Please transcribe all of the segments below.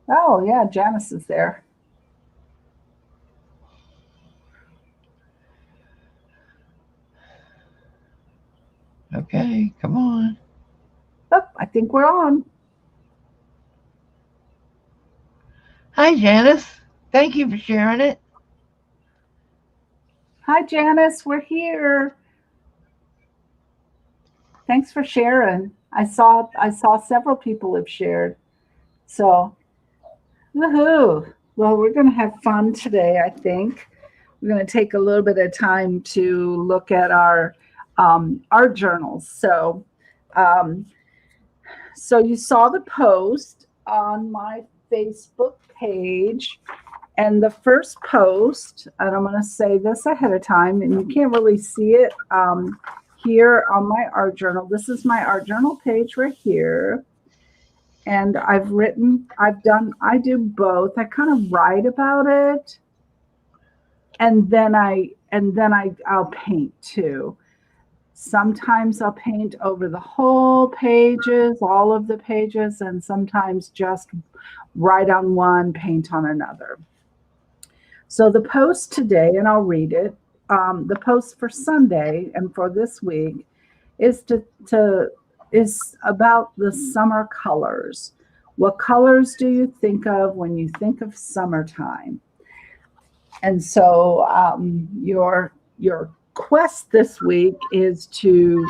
Oh, yeah, Janice is there. Okay, come on. Oh, I think we're on. Hi, Janice. Thank you for sharing it. Hi, Janice, we're here. Thanks for sharing. I saw several people have shared. So, woohoo. Well, we're going to have fun today, I think. We're going to take a little bit of time to look at our art journals. Um, so you saw the post on my Facebook page. And the first post, and I'm going to say this ahead of time, and you can't really see it here on my art journal. This is my art journal page right here. And I do both. I kind of write about it, I'll paint too. Sometimes I'll paint over the whole pages, all of the pages, and sometimes just write on one, paint on another. So the post today, and I'll read it. The post for Sunday and for this week is is about the summer colors. What colors do you think of when you think of summertime? And so your quest this week is to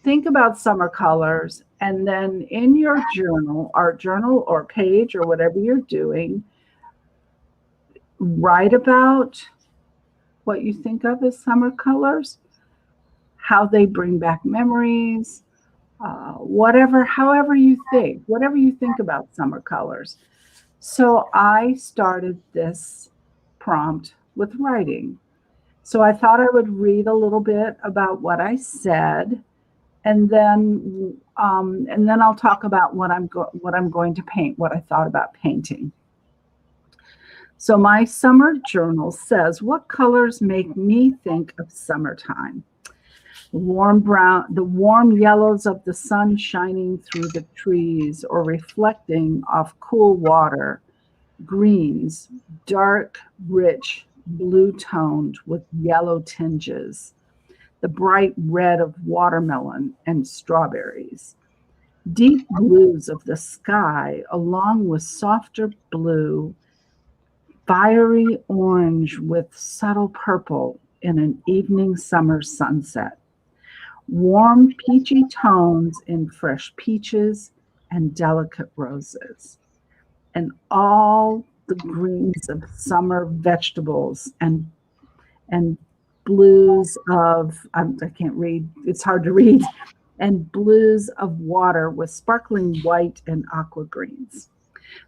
think about summer colors, and then in your journal, art journal or page or whatever you're doing, write about what you think of as summer colors, how they bring back memories, whatever you think about summer colors. So I started this prompt with writing. So I thought I would read a little bit about what I said, and then I'll talk about what I'm going to paint, what I thought about painting. So my summer journal says, what colors make me think of summertime? Warm brown, the warm yellows of the sun shining through the trees or reflecting off cool water. Greens, dark, rich, blue toned with yellow tinges. The bright red of watermelon and strawberries. Deep blues of the sky, along with softer blue, fiery orange with subtle purple in an evening summer sunset. Warm peachy tones in fresh peaches and delicate roses. And all the greens of summer vegetables and blues of I can't read, it's hard to read, and blues of water with sparkling white and aqua greens.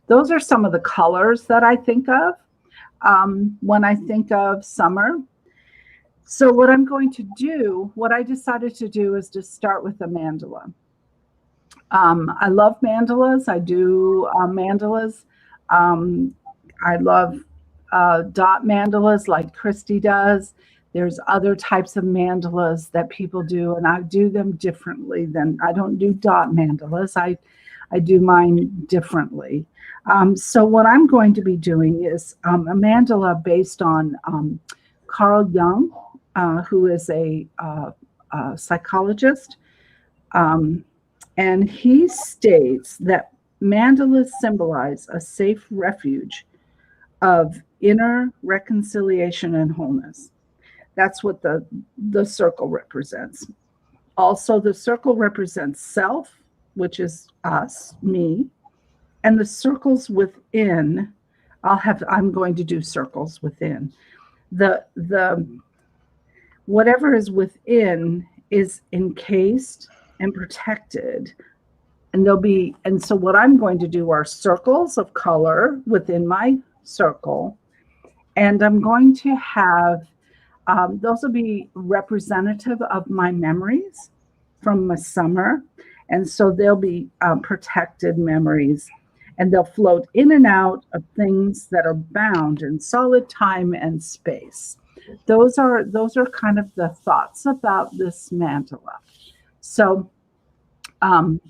Those are some of the colors that I think of when I think of summer. So what I decided to do is to start with a mandala. I love mandalas. I do mandalas. Um, I love dot mandalas like Christy does. There's other types of mandalas that people do, and I do them differently than I don't do dot mandalas. I do mine differently. So what I'm going to be doing is a mandala based on Carl Jung, who is a psychologist. Um, and he states that mandalas symbolize a safe refuge of inner reconciliation and wholeness. That's what the circle represents. Also, the circle represents self, which is us, me, and the circles within. I'm going to do circles within. The whatever is within is encased and protected, and so what I'm going to do are circles of color within my circle, and I'm going to have those will be representative of my memories from the summer, and so they'll be protected memories, and they'll float in and out of things that are bound in solid time and space. Those are kind of the thoughts about this mandala. So um,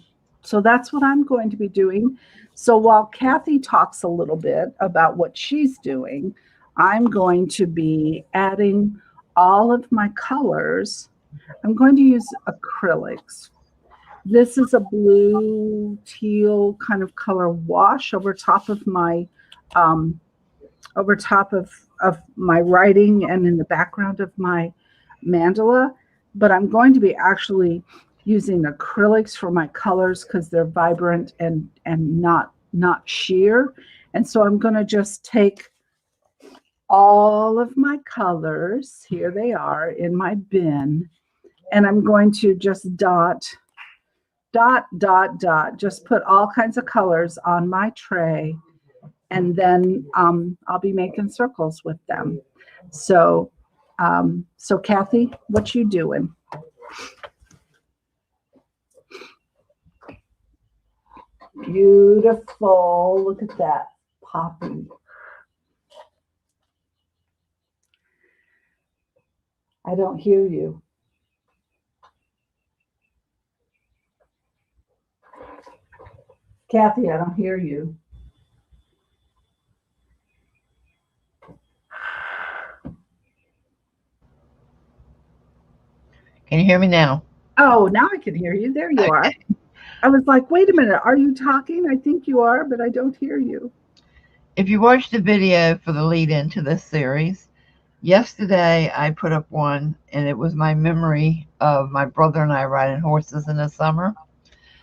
So that's what I'm going to be doing. So while Kathy talks a little bit about what she's doing, I'm going to be adding all of my colors. I'm going to use acrylics. This is a blue teal kind of color wash over top of my writing and in the background of my mandala. But I'm going to be actually using acrylics for my colors because they're vibrant and not sheer. And so I'm going to just take all of my colors, here they are in my bin, and I'm going to just dot, just put all kinds of colors on my tray, and then I'll be making circles with them. So Kathy, what you doing? Beautiful. Look at that poppy. I don't hear you. Kathy, I don't hear you. Can you hear me now? Oh, now I can hear you. There you are. I was like, wait a minute. Are you talking? I think you are, but I don't hear you. If you watched the video for the lead into this series, yesterday I put up one, and it was my memory of my brother and I riding horses in the summer.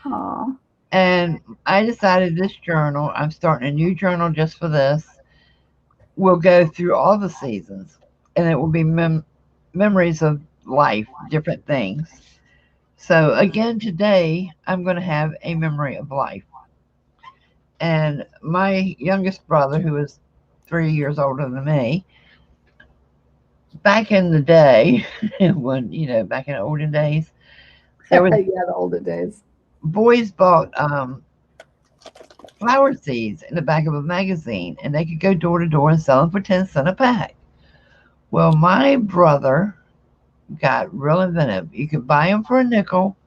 Aww. And I decided this journal, I'm starting a new journal just for this, will go through all the seasons, and it will be memories of life, different things. So again, today I'm going to have a memory of life. And my youngest brother, who is 3 years older than me, back in the day, when, back in the olden days, there was Yeah, the older days. boys bought flower seeds in the back of a magazine, and they could go door to door and sell them for 10 cents a pack. Well, my brother got real inventive. You could buy them for a nickel,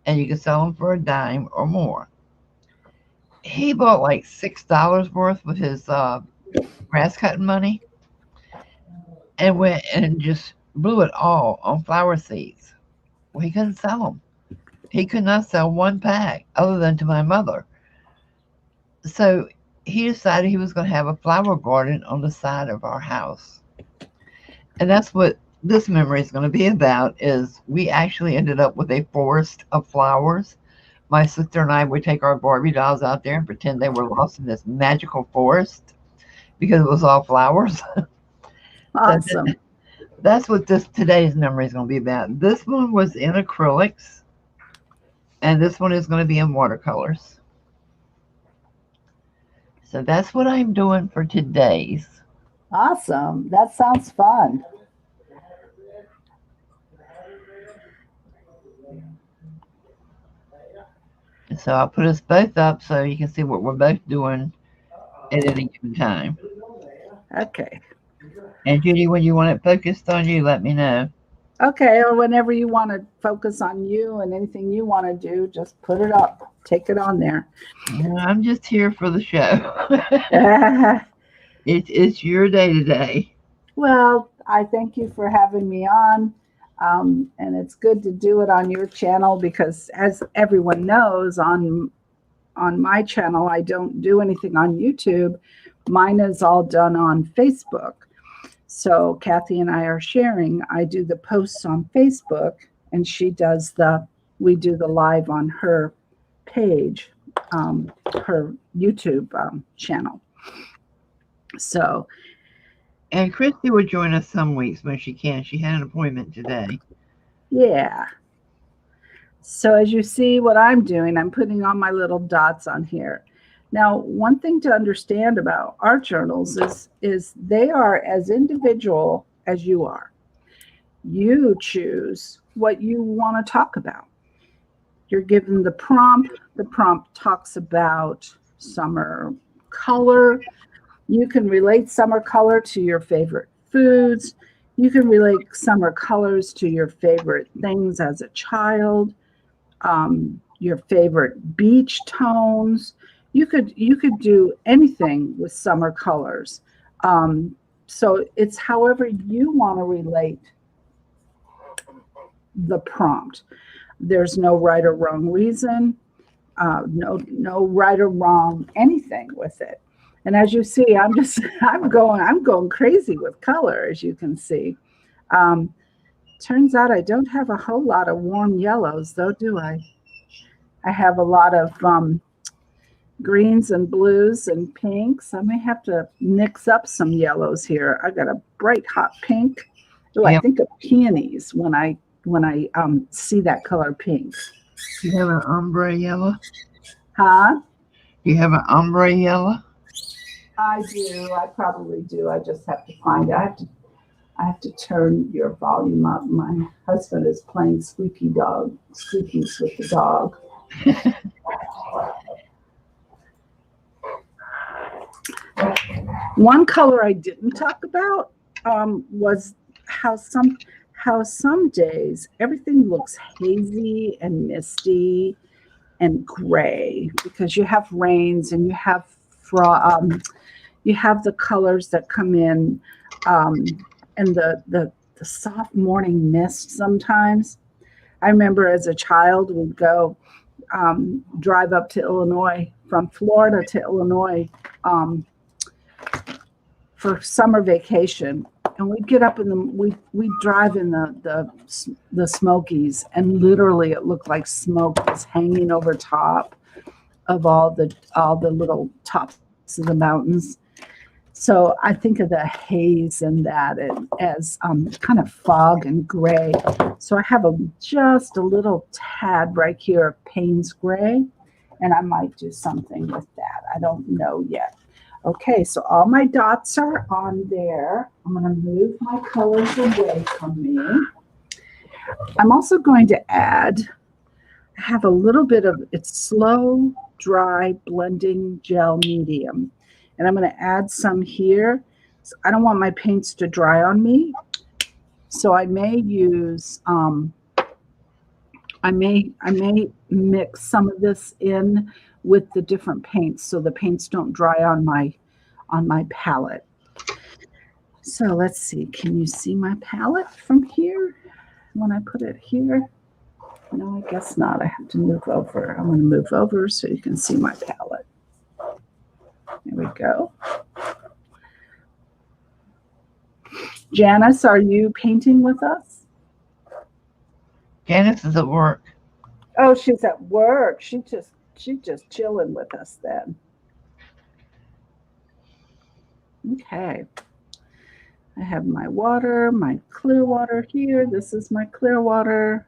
and you could sell them for a dime or more. He bought like $6 worth with his grass cutting money, and went and just blew it all on flower seeds. Well, he couldn't sell them. He could not sell one pack other than to my mother. So he decided he was going to have a flower garden on the side of our house. And that's what this memory is going to be about, is we actually ended up with a forest of flowers. My sister and I would take our Barbie dolls out there and pretend they were lost in this magical forest because it was all flowers. Awesome. So that's what today's memory is going to be about. This one was in acrylics, and this one is going to be in watercolors. So that's what I'm doing for today's. Awesome. That sounds fun. So I'll put us both up so you can see what we're both doing at any given time. Okay. And Judy, when you want it focused on you, let me know. Okay, or whenever you want to focus on you and anything you want to do, just put it up. Take it on there. I'm just here for the show. It's your day today. Well, I thank you for having me on. And it's good to do it on your channel because, as everyone knows, on my channel, I don't do anything on YouTube. Mine is all done on Facebook. So Kathy and I are sharing. I do the posts on Facebook, and we do the live on her page, her YouTube channel. So. And Christy will join us some weeks when she can. She had an appointment today. Yeah. So as you see what I'm doing, I'm putting all my little dots on here. Now, one thing to understand about art journals is they are as individual as you are. You choose what you want to talk about. You're given the prompt. The prompt talks about summer color. You can relate summer color to your favorite foods. You can relate summer colors to your favorite things as a child. your favorite beach tones. You could do anything with summer colors. So it's however you want to relate the prompt. There's no right or wrong reason, no right or wrong anything with it. And as you see, I'm going crazy with color, as you can see. Turns out I don't have a whole lot of warm yellows, though, do I? I have a lot of greens and blues and pinks. I may have to mix up some yellows here. I got a bright hot pink. Oh, I think of peonies when I see that color pink. You have an ombre yellow? Huh? You have an ombre yellow? I do. I probably do. I just have to find it. I have to turn your volume up. My husband is playing squeakies with the dog. One color I didn't talk about was how some days everything looks hazy and misty and gray because you have rains and you have the colors that come in and the soft morning mist sometimes. I remember as a child we'd go drive up to Illinois, from Florida to Illinois for summer vacation, and we'd get up we'd drive in the Smokies, and literally it looked like smoke was hanging over top of all the little tops of the mountains. So I think of the haze and that as kind of fog and gray. So I have just a little tad right here of Payne's gray, and I might do something with that. I don't know yet. Okay, so all my dots are on there. I'm going to move my colors away from me. I'm also going to add, I have a little bit of, it's slow, dry blending gel medium. And I'm going to add some here. So I don't want my paints to dry on me. So I may use, I may mix some of this in with the different paints so the paints don't dry on my palette. So let's see, can you see my palette from here when I put it here? No, I guess not. I have to move over. I'm going to move over so you can see my palette. There we go. Janice, are you painting with us? Janice is at work. Oh, she's at work. She's just chilling with us then. Okay. I have my water, my clear water here. This is my clear water.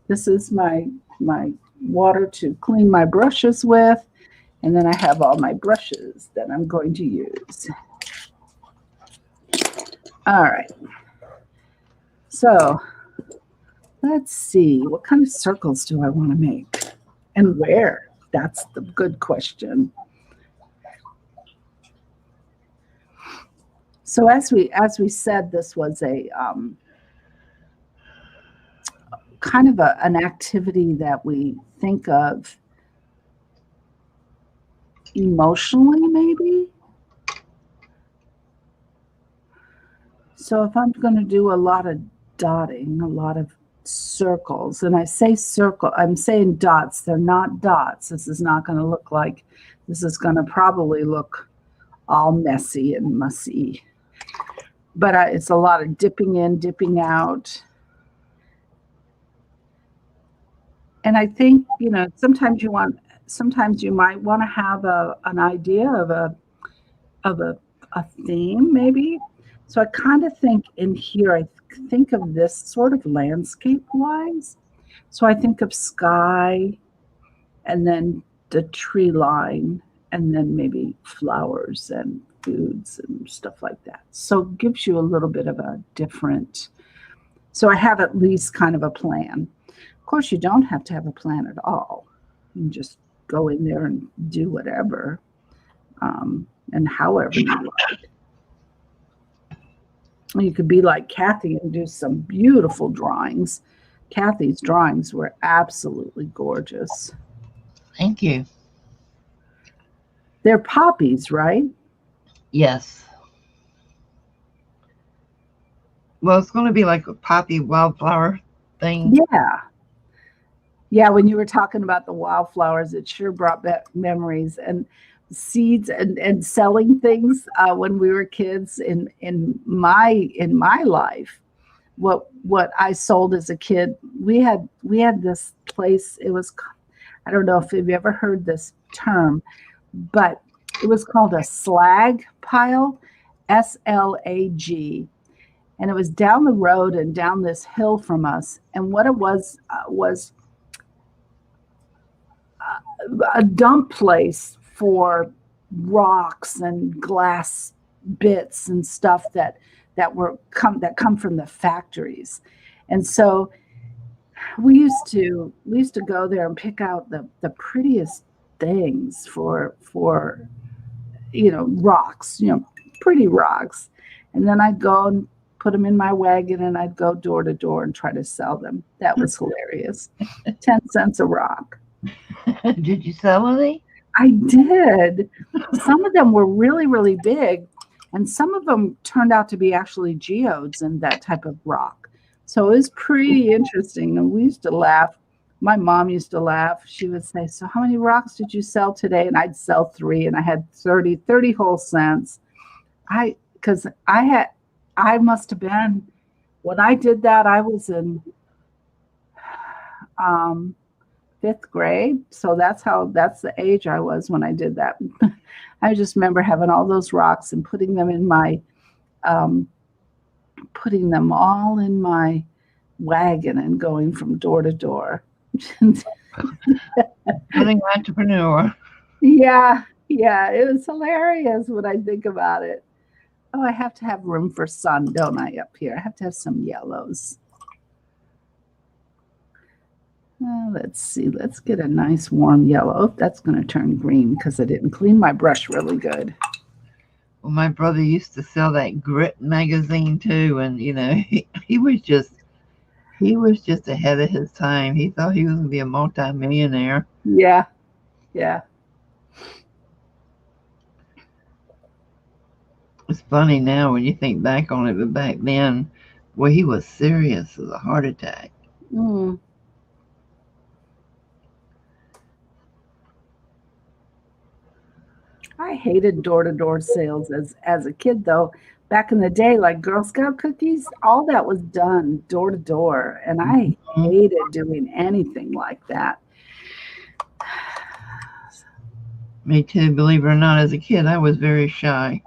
This is my water to clean my brushes with. And then I have all my brushes that I'm going to use. All right. So let's see, what kind of circles do I want to make? And where? That's the good question. So as we said, this was a kind of an activity that we think of emotionally, maybe. So if I'm going to do a lot of dotting, a lot of circles, and I say circle, I'm saying dots, they're not dots. This is not going to look like, this is going to probably look all messy and mussy. But it's a lot of dipping in, dipping out. And I think, you know, sometimes you might want to have an idea of a theme, maybe. So I kind of think in here, I think of this sort of landscape-wise. So I think of sky, and then the tree line, and then maybe flowers and foods and stuff like that. So it gives you a little bit of a different, so I have at least kind of a plan. Of course, you don't have to have a plan at all. You can just go in there and do whatever, and however you like. You could be like Kathy and do some beautiful drawings. Kathy's drawings were absolutely gorgeous. Thank you. They're poppies, right? Yes. Well, it's going to be like a poppy wildflower thing. Yeah. Yeah, when you were talking about the wildflowers, it sure brought back memories and seeds and selling things when we were kids in my life. What I sold as a kid, we had this place. It was, I don't know if you've ever heard this term, but it was called a slag pile, SLAG, and it was down the road and down this hill from us. And what it was a dump place for rocks and glass bits and stuff that come from the factories. And so we used to go there and pick out the prettiest things for rocks, pretty rocks. And then I'd go and put them in my wagon and I'd go door to door and try to sell them. That was hilarious. 10 cents a rock. Did you sell any? I did. Some of them were really, really big, and some of them turned out to be actually geodes and that type of rock. So it was pretty interesting. And we used to laugh. My mom used to laugh. She would say, "So how many rocks did you sell today?" And I'd sell 3, and I had 30 whole cents. Because I must have been, when I did that, I was in 5th grade. So that's the age I was when I did that. I just remember having all those rocks and putting them in my, putting them all in my wagon and going from door to door. Budding entrepreneur. Yeah, it was hilarious when I think about it. Oh, I have to have room for sun, don't I, up here? I have to have some yellows. Let's see. Let's get a nice warm yellow. Oh, that's going to turn green because I didn't clean my brush really good. Well, my brother used to sell that Grit magazine too, and he was just ahead of his time. He thought he was going to be a multi-millionaire. Yeah. It's funny now when you think back on it, but back then, well, he was serious as a heart attack. Mm. I hated door-to-door sales as a kid, though. Back in the day, like Girl Scout cookies, all that was done door to door, and I hated doing anything like that. Me too. Believe it or not, as a kid, I was very shy.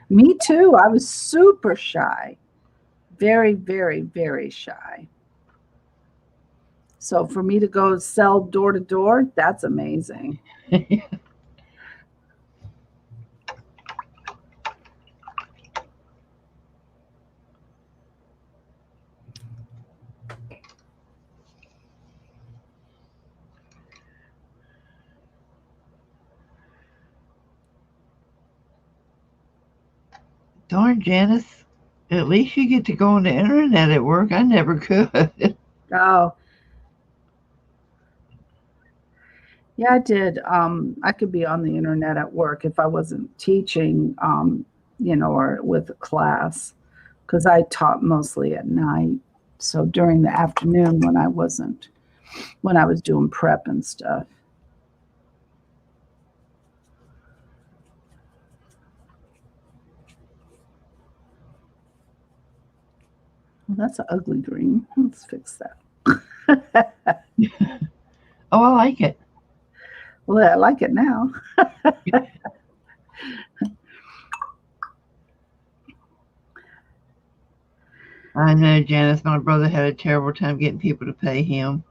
Me too. I was super shy. Very, very, very shy. So for me to go sell door to door, that's amazing. Darn, Janice, at least you get to go on the internet at work. I never could. Oh, yeah, I did. I could be on the internet at work if I wasn't teaching, or with a class, because I taught mostly at night. So during the afternoon when I was doing prep and stuff. Well, that's an ugly green. Let's fix that. Oh, I like it. Well, I like it now. I know, Janice. My brother had a terrible time getting people to pay him.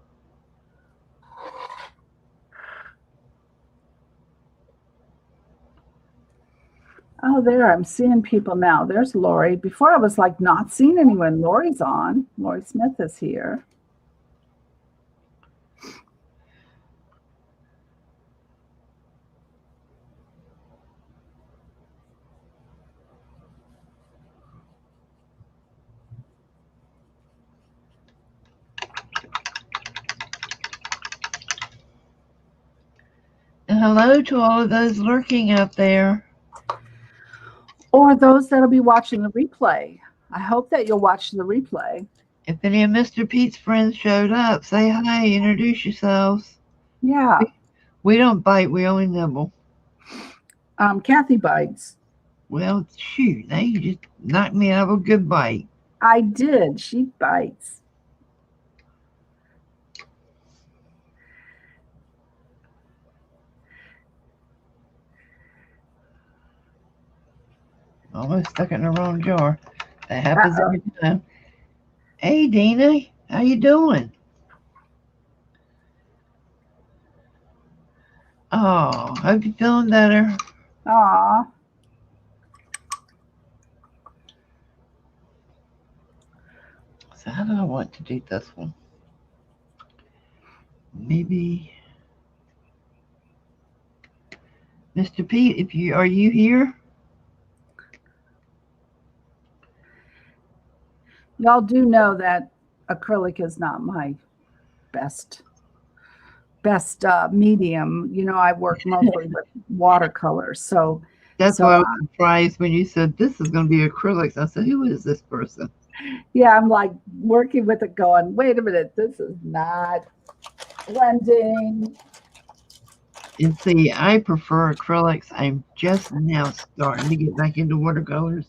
Oh, there, I'm seeing people now. There's Lori. Before I was like not seeing anyone. Lori's on. Lori Smith is here. hello to all of those lurking out there. Or those that'll be watching the replay. I hope that you'll watch the replay. If any of Mr. Pete's friends showed up, say hi, introduce yourselves. Yeah. We don't bite, we only nibble. Kathy bites. Well, shoot, now you just knocked me out of a good bite. I did. She bites. Almost stuck it in the wrong jar. That happens every time. Hey, Dina, how you doing? Oh, hope you're feeling better. Aw. So how do I want to do this one? Maybe Mr. Pete, are you here? Y'all do know that acrylic is not my best medium. You know, I work mostly with watercolors. So that's why I was surprised when you said this is going to be acrylics. I said, who is this person? Yeah, I'm like working with it going, wait a minute, this is not blending. And see, I prefer acrylics. I'm just now starting to get back into watercolors.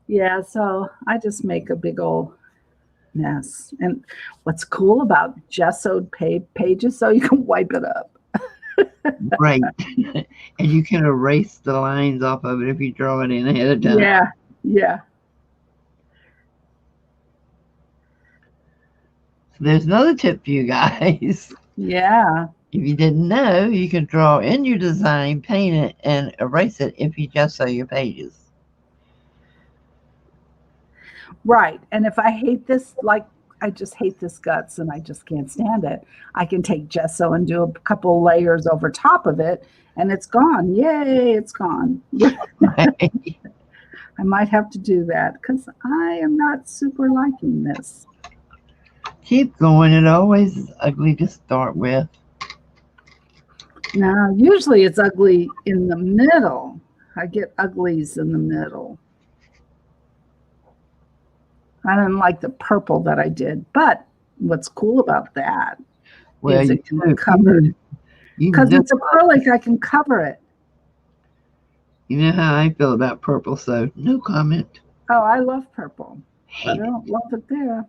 Yeah, so I just make a big old mess. And what's cool about gessoed pages, so you can wipe it up. Right. And you can erase the lines off of it if you draw it in ahead of time. Yeah, yeah. So there's another tip for you guys. Yeah. If you didn't know, you can draw in your design, paint it, and erase it if you gesso your pages. Right. And if I hate this, like I just hate this guts and I just can't stand it, I can take gesso and do a couple layers over top of it and it's gone. Yay, it's gone. Right. I might have to do that because I am not super liking this. Keep going. It always is ugly to start with. Now, usually it's ugly in the middle. I get uglies in the middle. I didn't like the purple that I did, but what's cool about that is it can be covered. Because it's acrylic, I can cover it. You know how I feel about purple, so no comment. Oh, I love purple, but I don't love it there.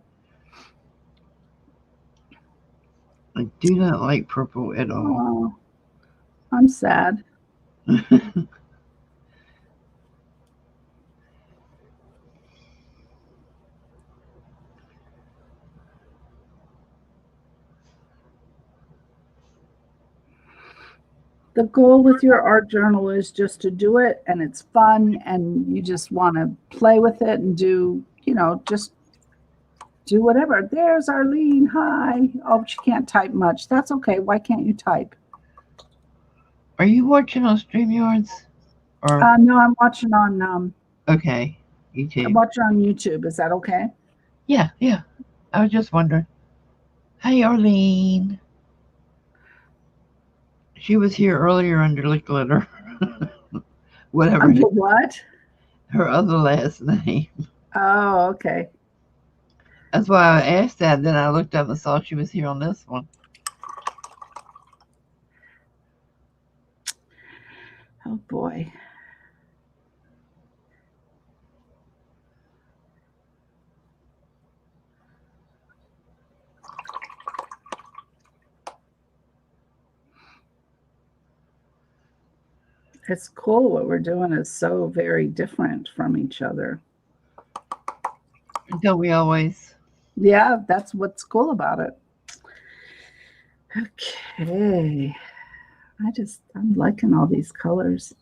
I do not like purple at all. Oh, I'm sad. The goal with your art journal is just to do it and it's fun and you just want to play with it and do, you know, just do whatever. There's Arlene. Hi. Oh, she can't type much. That's okay. Why can't you type? Are you watching on StreamYards? Or no, I'm watching on okay, YouTube. I'm watching on YouTube. Is that okay? Yeah. I was just wondering. Hi, Arlene. She was here earlier under Liquitex. Whatever. Under what? Her other last name. Oh, okay. That's why I asked that. Then I looked up and saw she was here on this one. Oh, boy. It's cool. What we're doing is so very different from each other. Don't we always? Yeah, that's what's cool about it. Okay. I'm liking all these colors.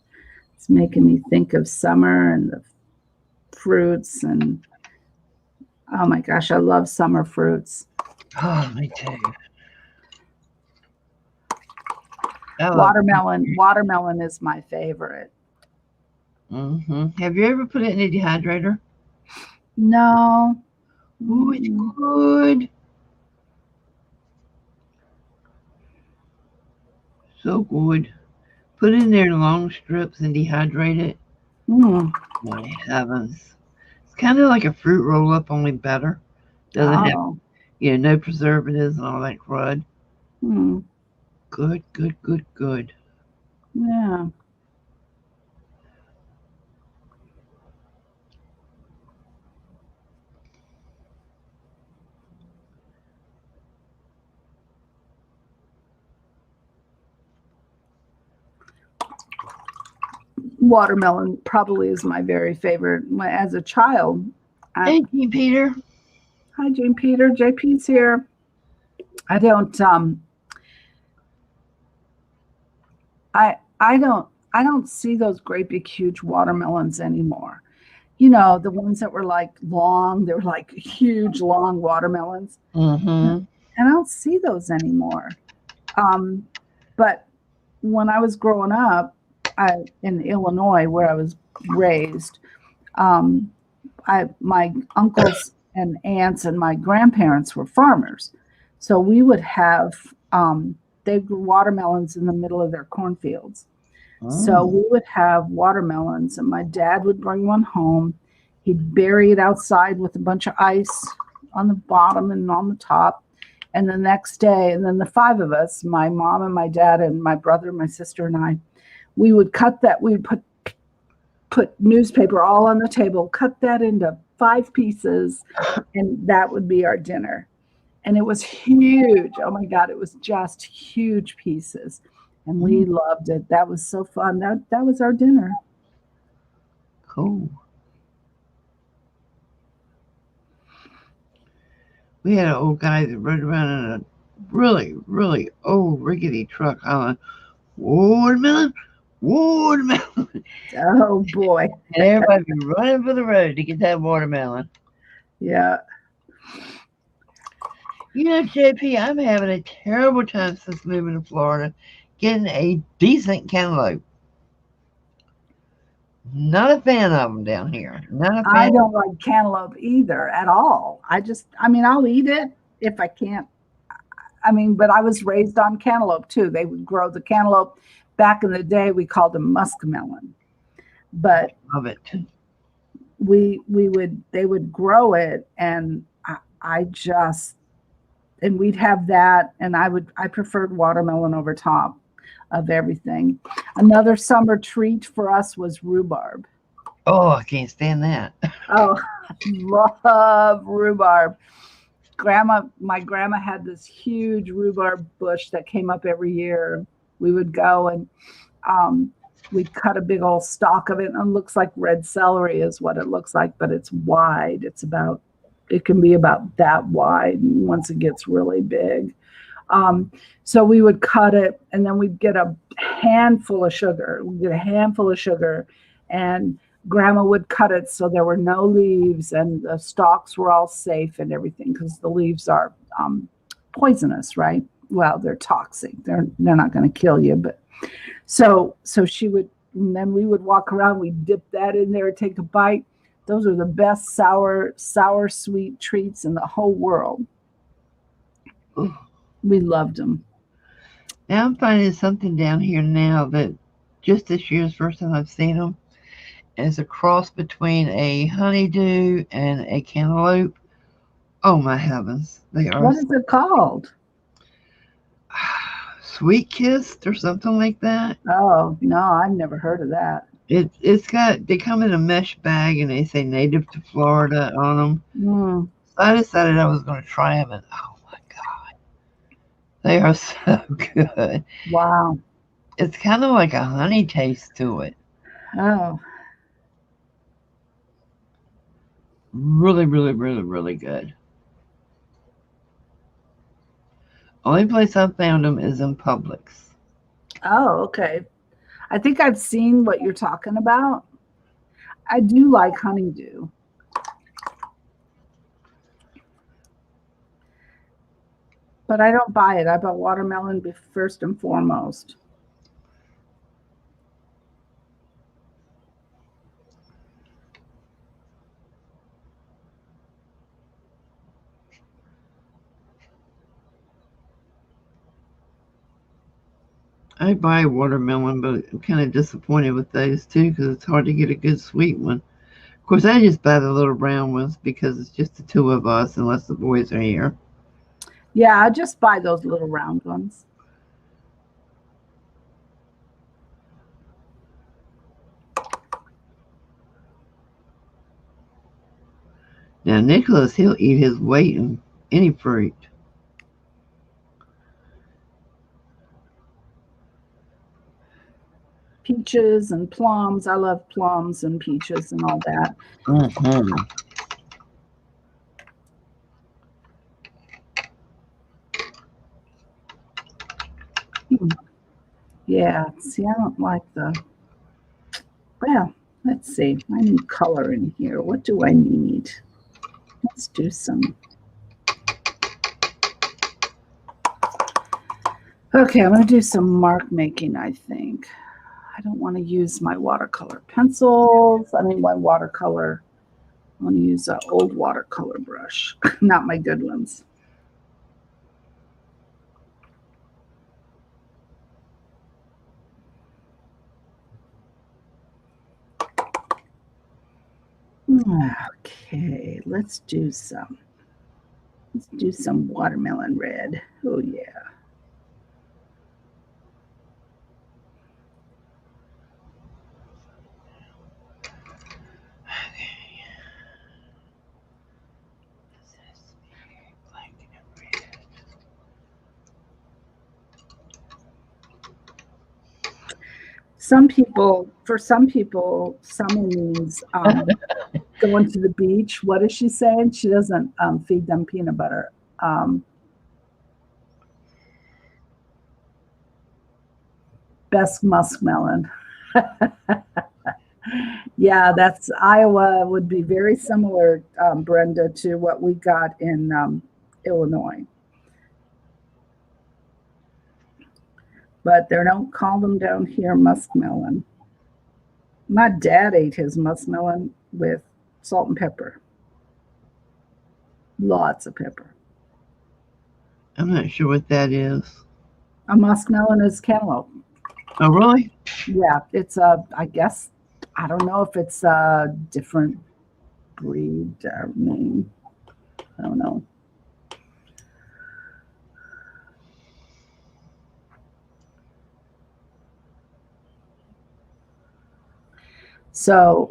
It's making me think of summer and the fruits and oh my gosh, I love summer fruits. Oh, me too. Watermelon is my favorite. Have you ever put it in a dehydrator? No. Oh, it's good. So good. Put in there long strips and dehydrate it. Mm. My heavens. It's kind of like a fruit roll up, only better. Doesn't have, Oh. no preservatives and all that crud. Mm. Good, good, good, good. Yeah. Watermelon probably is my very favorite. As a child, Thank you, Peter. hi Jane Peter, JP's here. I don't I don't see those great big huge watermelons anymore. You know, the ones that were like long, they were like huge long watermelons. Mm-hmm. And I don't see those anymore. But when I was growing up, in Illinois, where I was raised, um, my uncles and aunts and my grandparents were farmers, so we would have they grew watermelons in the middle of their cornfields. So Oh. we would have watermelons, and my dad would bring one home. He'd bury it outside with a bunch of ice on the bottom and on the top. And the next day, and then the five of us, my mom and my dad and my brother, my sister and I, we would cut that. We would put newspaper all on the table, cut that into 5 pieces, and that would be our dinner. And it was huge. Oh my God, it was just huge pieces. And we loved it. That was so fun. That was our dinner. Cool. We had an old guy that rode around in a really, really old rickety truck hollering, watermelon, watermelon. Oh boy. And everybody be running for the road to get that watermelon. Yeah. JP, I'm having a terrible time since moving to Florida getting a decent cantaloupe. Not a fan of them down here. Not a I fan. don't like cantaloupe either at all. I mean, I'll eat it if I can't. I mean, but I was raised on cantaloupe too. They would grow the cantaloupe. Back in the day, we called them muskmelon. But Love it. they would grow it, and I just, and we'd have that, and I preferred watermelon over top of everything. Another summer treat for us was rhubarb. Oh, I can't stand that. Oh, love rhubarb. My grandma had this huge rhubarb bush that came up every year. We would go and we'd cut a big old stalk of it, and it looks like red celery is what it looks like, but it's wide. It can be about that wide once it gets really big. So we would cut it, and then we'd get a handful of sugar. We'd get a handful of sugar, and grandma would cut it so there were no leaves, and the stalks were all safe and everything, because the leaves are poisonous, right? Well, they're toxic. They're not going to kill you, but so she would, and then we would walk around. We'd dip that in there, take a bite. Those are the best sour sweet treats in the whole world. Ooh. We loved them. Now I'm finding something down here now that just this year's first time I've seen them. And it's a cross between a honeydew and a cantaloupe. Oh my heavens. They are What is it called? sweet kissed or something like that. Oh, no, I've never heard of that. They come in a mesh bag and they say native to Florida on them. Mm. So I decided I was going to try them, and oh my God, they are so good. Wow. It's kind of like a honey taste to it. Oh, Really, really, really, really good. Only place I've found them is in Publix. oh, okay. I think I've seen what you're talking about. I do like honeydew. But I don't buy it. I buy watermelon first and foremost. I buy watermelon, but I'm kind of disappointed with those too because it's hard to get a good sweet one. Of course, I just buy the little brown ones because it's just the two of us, unless the boys are here. Yeah, I just buy those little round ones. Now, Nicholas, he'll eat his weight in any fruit. Peaches and plums. I love plums and peaches and all that. Mm-hmm. Yeah, see, I don't like well, let's see. I need color in here. What do I need? Let's do some. Okay, I'm going to do some mark making, I think. I don't want to use my watercolor pencils. I mean, my watercolor. I want to use an old watercolor brush, not my good ones. Okay, let's do some watermelon red. Oh yeah. For some people, summer means going to the beach. What is she saying? She doesn't feed them peanut butter. Best muskmelon. Yeah, that's Iowa would be very similar, Brenda, to what we got in Illinois. But they don't call them down here muskmelon. My dad ate his muskmelon with salt and pepper. Lots of pepper. I'm not sure what that is. A muskmelon is cantaloupe. Oh, really? Yeah, it's I guess, I don't know if it's a different breed or name. I don't know. So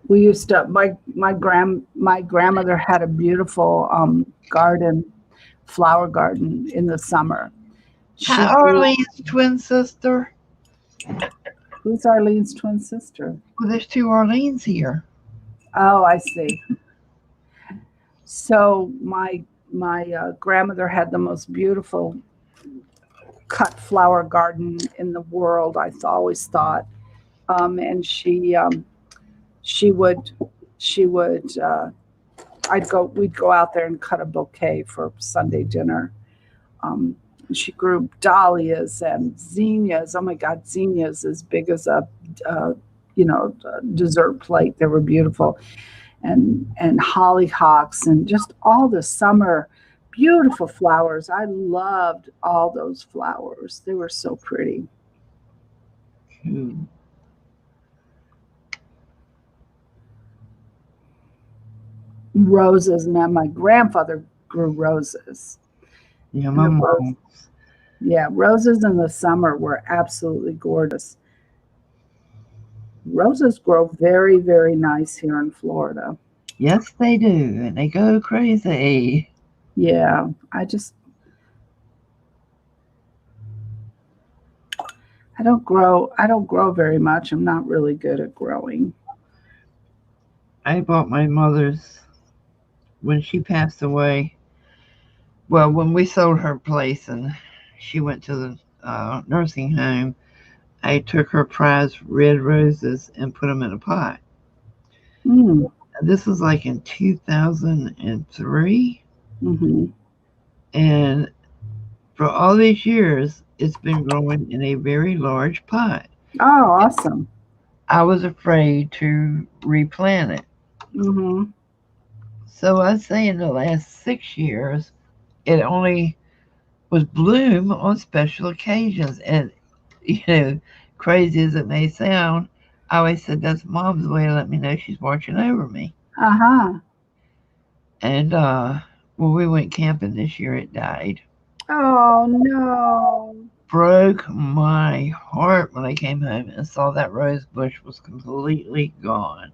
we used to, my grandmother had a beautiful flower garden in the summer. Hi, Arlene's twin sister. Who's Arlene's twin sister? Well, there's two Arlene's here. Oh, I see. So my grandmother had the most beautiful cut flower garden in the world. I always thought, and we'd go out there and cut a bouquet for Sunday dinner. She grew dahlias and zinnias. Oh my God, zinnias as big as a dessert plate. They were beautiful, and hollyhocks and just all the summer beautiful flowers. I loved all those flowers. They were so pretty. Roses, man. My grandfather grew roses. Yeah, my mom. Yeah, roses in the summer were absolutely gorgeous. Roses grow very, very nice here in Florida. Yes, they do, and they go crazy. Yeah, I don't grow very much. I'm not really good at growing. I bought my mother's when she passed away. Well, when we sold her place and she went to the nursing home, I took her prized red roses and put them in a pot. This was like in 2003. Mm-hmm. And for all these years, it's been growing in a very large pot. Oh, awesome. I was afraid to replant it. Mm-hmm. So I'd say in the last 6 years, it only was bloom on special occasions. And, crazy as it may sound, I always said that's Mom's way to let me know she's watching over me. Uh-huh. And when we went camping this year, it died. Oh, no. Broke my heart when I came home and saw that rose bush was completely gone.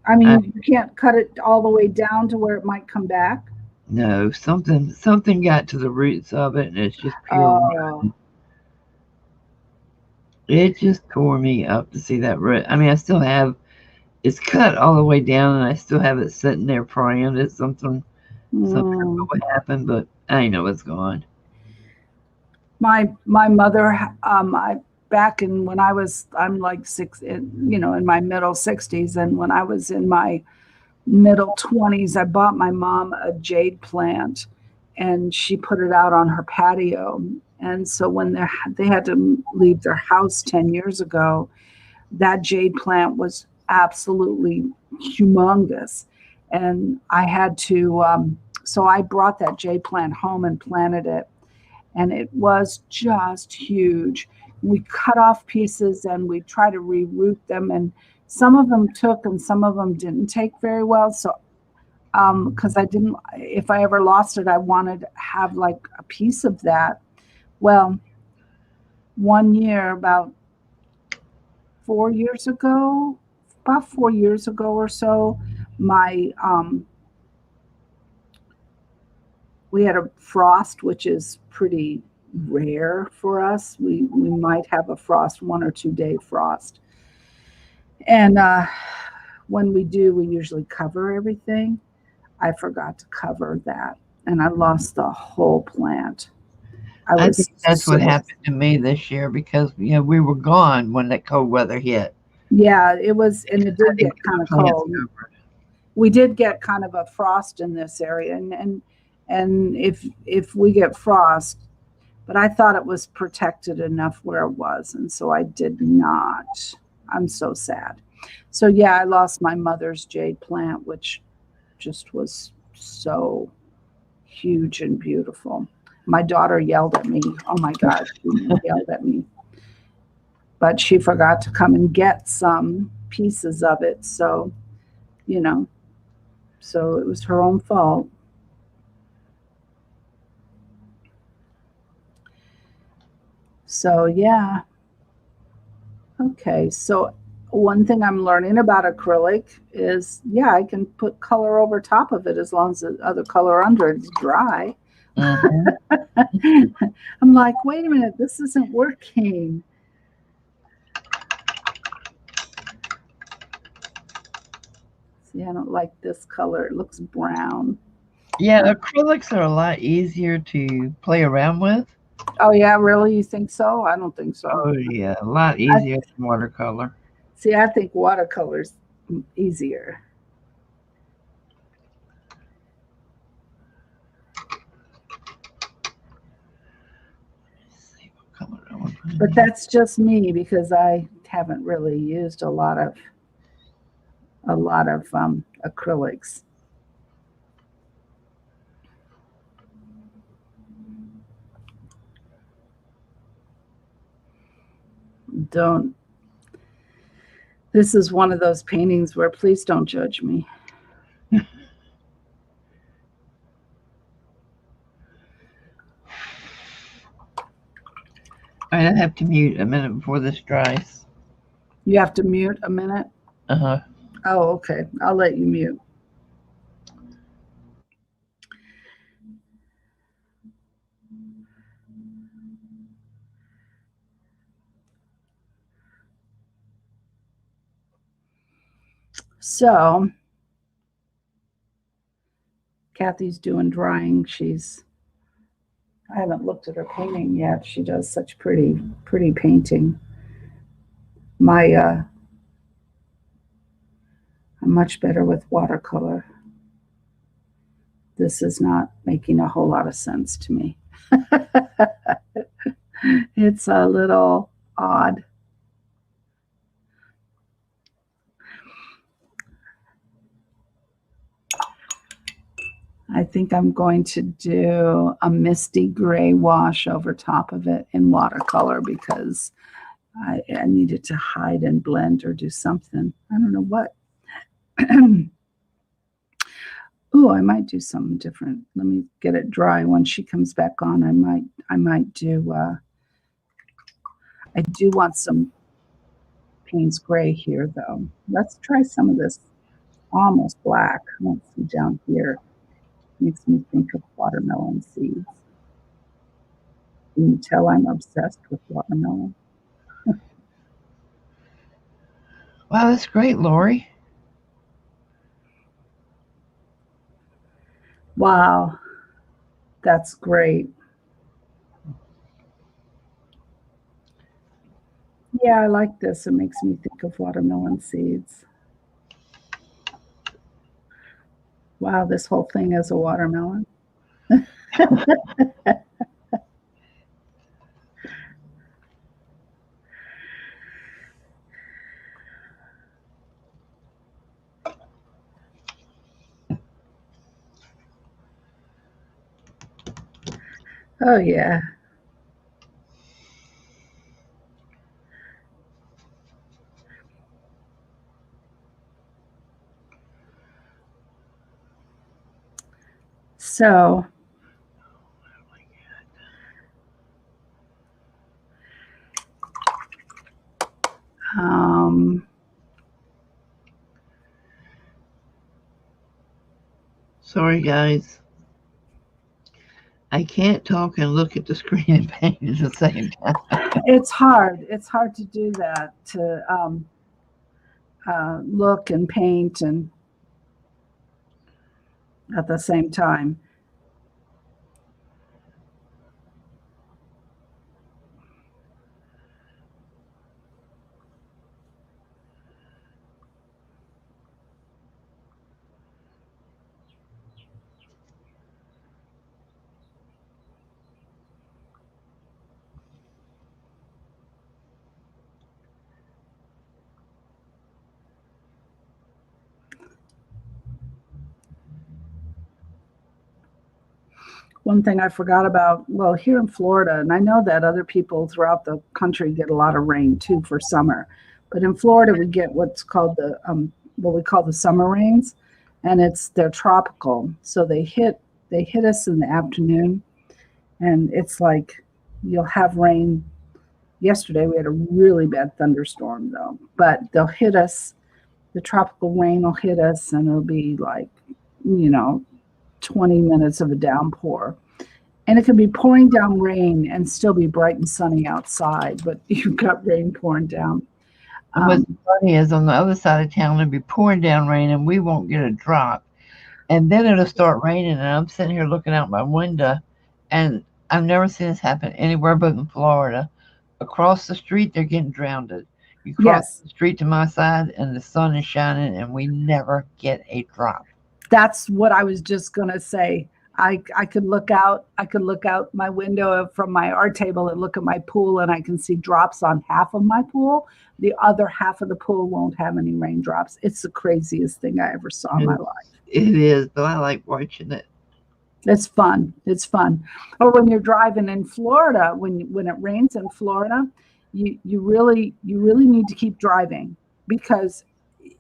I mean, you can't cut it all the way down to where it might come back. No, something got to the roots of it, and it's just pure rotten. It just tore me up to see that root. I mean, I still have it's cut all the way down, and I still have it sitting there praying that something would happen, but I know it's gone. My mother, back in when I'm like in my middle 60s, and when I was in my middle 20s, I bought my mom a jade plant, and she put it out on her patio. And so when they had to leave their house 10 years ago, that jade plant was absolutely humongous. And I had to, so I brought that jade plant home and planted it. And it was just huge. We cut off pieces and we tried to reroot them. And some of them took and some of them didn't take very well. So, because if I ever lost it, I wanted to have like a piece of that. Well, one year, about 4 years ago or so, we had a frost, which is pretty rare for us. We might have a frost, 1 or 2 day frost. And when we do, we usually cover everything. I forgot to cover that, and I lost the whole plant. I think that's what happened to me this year because we were gone when that cold weather hit. Yeah, it was, and it did get kind of cold. We did get kind of a frost in this area, and if we get frost, but I thought it was protected enough where it was, and so I did not. I'm so sad. So yeah, I lost my mother's jade plant, which just was so huge and beautiful. My daughter yelled at me. Oh my God, she yelled at me. But she forgot to come and get some pieces of it. So, so it was her own fault. So, yeah. Okay. So, one thing I'm learning about acrylic is, I can put color over top of it as long as the other color under it is dry. Mm-hmm. I'm like, wait a minute, this isn't working. See, I don't like this color. It looks brown. Yeah, acrylics are a lot easier to play around with. Oh, yeah, really? You think so? I don't think so. Oh, yeah, a lot easier than watercolor. See, I think watercolor's easier. But that's just me because I haven't really used a lot of acrylics. This is one of those paintings where please don't judge me. All right, I have to mute a minute before this dries. You have to mute a minute? Uh-huh. Oh, okay. I'll let you mute. So, Kathy's doing drawing. I haven't looked at her painting yet. She does such pretty painting. I'm much better with watercolor. This is not making a whole lot of sense to me. It's a little odd. I think I'm going to do a misty gray wash over top of it in watercolor because I needed to hide and blend or do something. I don't know what. Ooh, I might do something different. Let me get it dry. When she comes back on, I might do, I do want some Payne's Gray here though. Let's try some of this almost black. Let's see down here. Makes me think of watermelon seeds. Can you tell I'm obsessed with watermelon? Wow, that's great, Lori. Wow, that's great. Yeah, I like this. It makes me think of watermelon seeds. Wow, this whole thing is a watermelon. Oh, yeah. So, Sorry, guys. I can't talk and look at the screen and paint at the same time. it's hard. It's hard to do that, to look and paint and at the same time. One thing I forgot about, well, here in Florida, and I know that other people throughout the country get a lot of rain too for summer, but in Florida we get what's called the what we call the summer rains, and they're tropical, so they hit us in the afternoon, and it's like you'll have rain. Yesterday we had a really bad thunderstorm though, but they'll hit us. The tropical rain will hit us, and it'll be like, 20 minutes of a downpour. And it can be pouring down rain and still be bright and sunny outside, but you've got rain pouring down. What's funny is on the other side of town, it'll be pouring down rain and we won't get a drop. And then it'll start raining, and I'm sitting here looking out my window, and I've never seen this happen anywhere but in Florida. Across the street, they're getting drowned. You cross the street to my side, and the sun is shining, and we never get a drop. That's what I was just gonna say. I could look out my window from my art table and look at my pool, and I can see drops on half of my pool. The other half of the pool won't have any raindrops. It's the craziest thing I ever saw in my life. It is, but I like watching it. It's fun. It's fun. Or when you're driving in Florida, when it rains in Florida, you really need to keep driving, because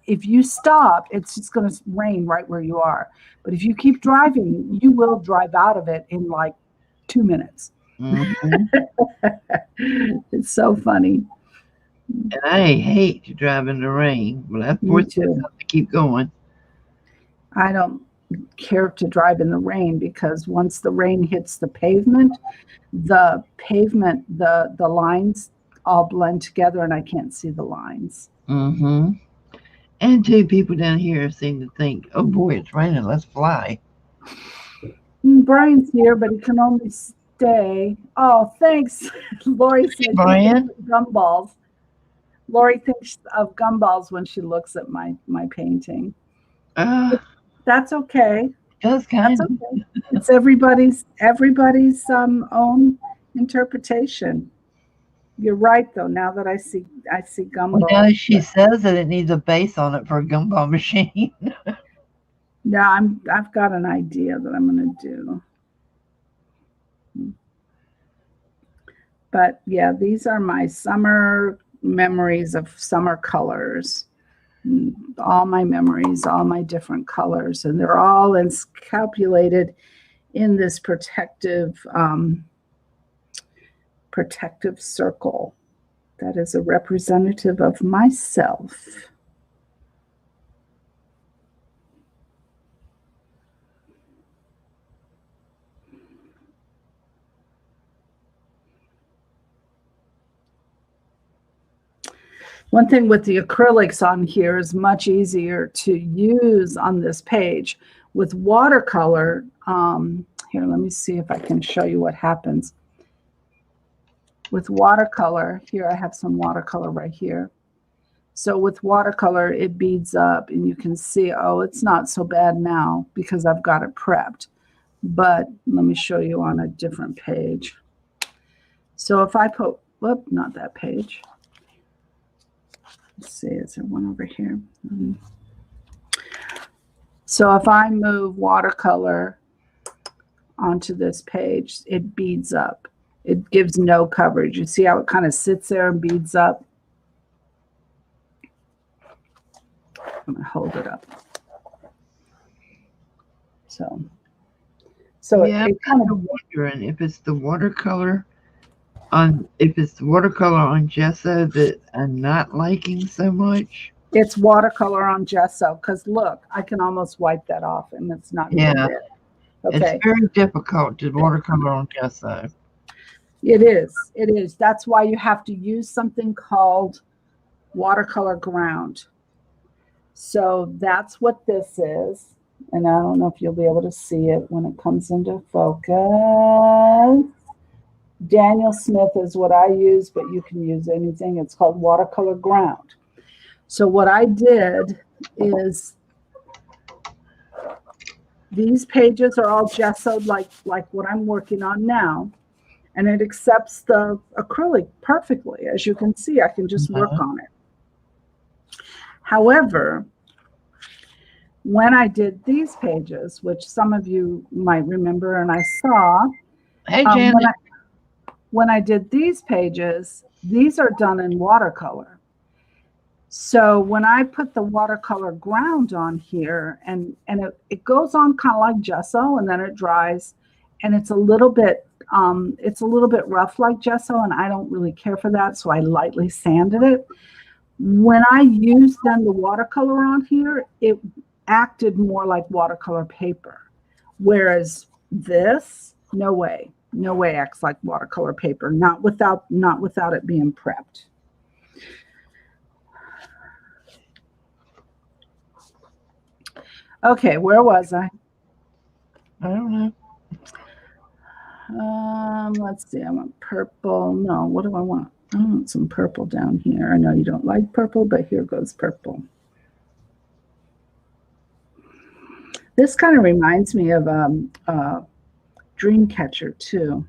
if you stop, it's just going to rain right where you are. But if you keep driving, you will drive out of it in like 2 minutes. It's so funny. And I hate to drive in the rain, but I force myself to keep going. I don't care to drive in the rain, because once the rain hits the pavement, the lines all blend together and I can't see the lines. And two people down here seem to think, oh boy, it's raining, let's fly. Brian's here, but he can only stay. Oh, thanks. Lori said Brian. Gumballs. Lori thinks of gumballs when she looks at my painting. That's okay. That's kind of okay. It's everybody's own interpretation. You're right, though. Now that I see gumball. Well, now she says that it needs a base on it for a gumball machine. Yeah, I've got an idea that I'm going to do. But yeah, these are my summer memories of summer colors. All my memories, all my different colors, and they're all encapsulated in this protective circle that is a representative of myself. One thing with the acrylics on here is much easier to use on this page. With watercolor, here, let me see if I can show you what happens. With watercolor, here I have some watercolor right here. So with watercolor, it beads up and you can see, oh, it's not so bad now because I've got it prepped. But let me show you on a different page. So if I put, whoop, not that page. Let's see, is there one over here? So if I move watercolor onto this page, it beads up. It gives no coverage. You see how it kind of sits there and beads up? I'm going to hold it up. So yeah, it kind of wondering if it's the watercolor on gesso that I'm not liking so much. It's watercolor on gesso because look, I can almost wipe that off and it's not there. Okay. It's very difficult to watercolor on gesso. It is. That's why you have to use something called Watercolor Ground. So that's what this is. And I don't know if you'll be able to see it when it comes into focus. Daniel Smith is what I use, but you can use anything. It's called Watercolor Ground. So what I did is these pages are all gessoed like what I'm working on now. And it accepts the acrylic perfectly. As you can see, I can just work on it. However, when I did these pages, which some of you might remember and I saw, hey, Janet. When I did these pages, these are done in watercolor. So when I put the watercolor ground on here, and it goes on kind of like gesso, and then it dries, and it's a little bit rough like gesso, and I don't really care for that, so I lightly sanded it. When I used then the watercolor on here, it acted more like watercolor paper, whereas this, no way acts like watercolor paper, not without it being prepped. Okay, where was I? I don't know. Let's see. I want purple. No, what do I want? I want some purple down here. I know you don't like purple, but here goes purple. This kind of reminds me of Dreamcatcher too.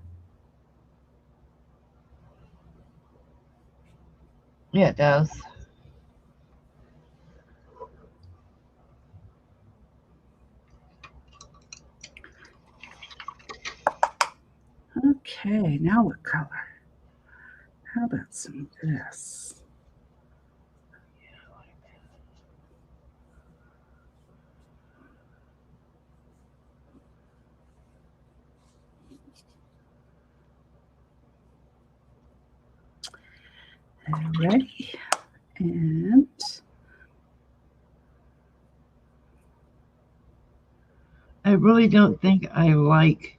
Yeah, it does. Okay, now what color? How about some of this? Ready, and I really don't think I like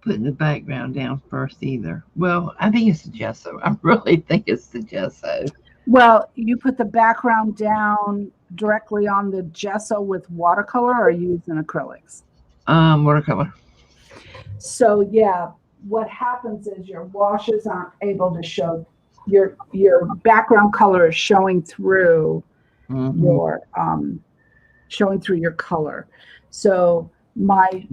putting the background down first either. Well, I think it's the gesso. I really think it's the gesso. Well, you put the background down directly on the gesso with watercolor, or are you using acrylics? Watercolor. So yeah, what happens is your washes aren't able to show your background color is showing through your color. So my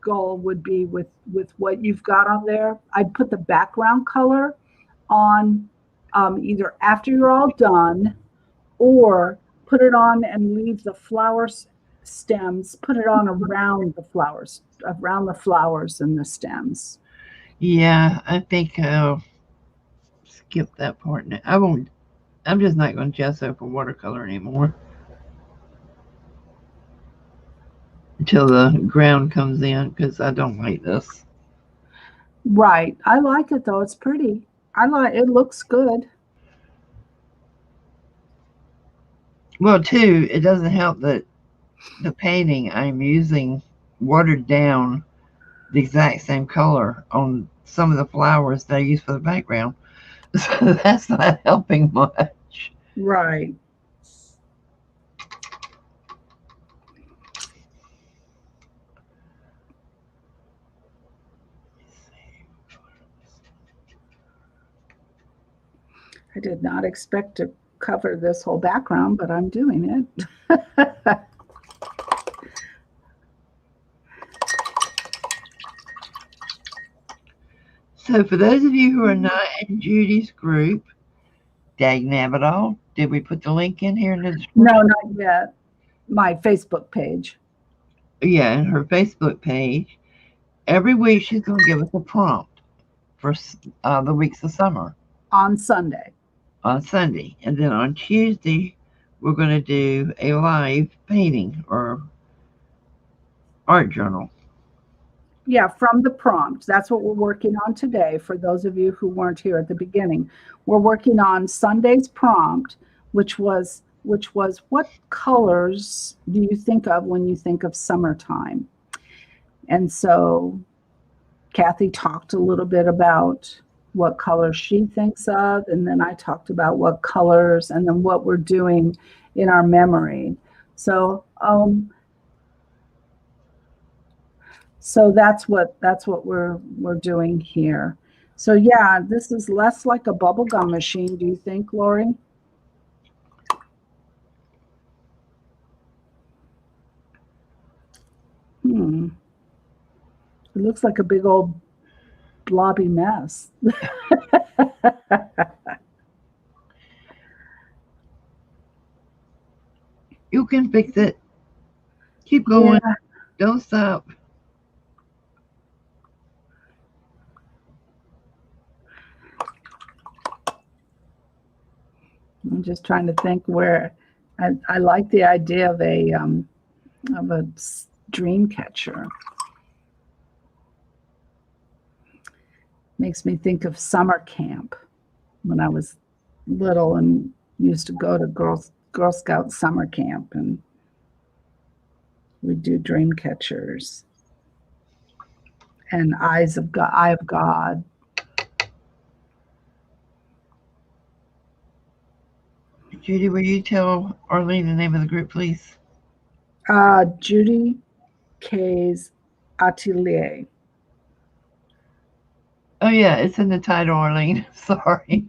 goal would be with what you've got on there, I'd put the background color on either after you're all done, or put it on and leave the stems, put it on around the flowers and the stems. Yeah, I think I'll skip that part now. I won't. I'm just not going to gesso for watercolor anymore until the ground comes in, because I don't like this. Right. I like it though. It's pretty. It looks good. Well, too, it doesn't help that the painting I'm using watered down the exact same color on some of the flowers that I use for the background. So that's not helping much. Right. I did not expect to cover this whole background, but I'm doing it. So for those of you who are not in Judy's group, dagnabbit all, did we put the link in here in the description? No, not yet. My Facebook page. Yeah, in her Facebook page. Every week she's going to give us a prompt for the weeks of summer. On Sunday. On Sunday. And then on Tuesday, we're going to do a live painting or art journal. Yeah, from the prompt. That's what we're working on today. For those of you who weren't here at the beginning, we're working on Sunday's prompt, which was what colors do you think of when you think of summertime? And so Kathy talked a little bit about what colors she thinks of, and then I talked about what colors, and then what we're doing in our memory. So that's what we're doing here. So yeah, this is less like a bubble gum machine, do you think, Lori? It looks like a big old blobby mess. You can fix it. Keep going. Yeah. Don't stop. I'm just trying to think where I like the idea of a dream catcher. Makes me think of summer camp when I was little and used to go to Girl Scout summer camp, and we'd do dream catchers and Eye of God. Judy, will you tell Arlene the name of the group, please? Judy K's Atelier. Oh, yeah, it's in the title, Arlene. Sorry.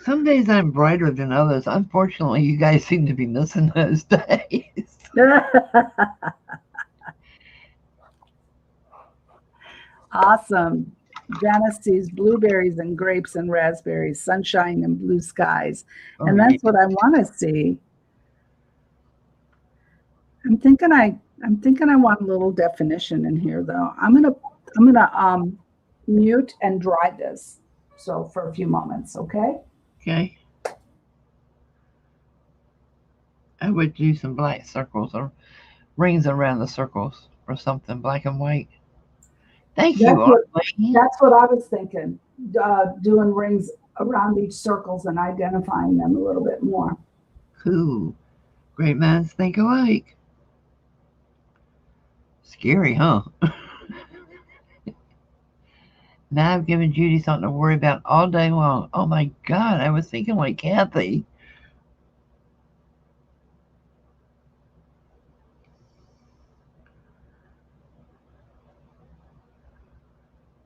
Some days I'm brighter than others. Unfortunately, you guys seem to be missing those days. Awesome. Janice sees blueberries and grapes and raspberries, sunshine and blue skies. Oh, And that's what I want to see. I'm thinking I want a little definition in here though. I'm gonna mute and dry this. So for a few moments, okay? Okay. I would do some black circles or rings around the circles or something, black and white. Thank you, Arlene. That's what I was thinking. Doing rings around each circles and identifying them a little bit more. Cool. Great minds think alike. Scary, huh? Now I've given Judy something to worry about all day long. Oh my God, I was thinking like Kathy.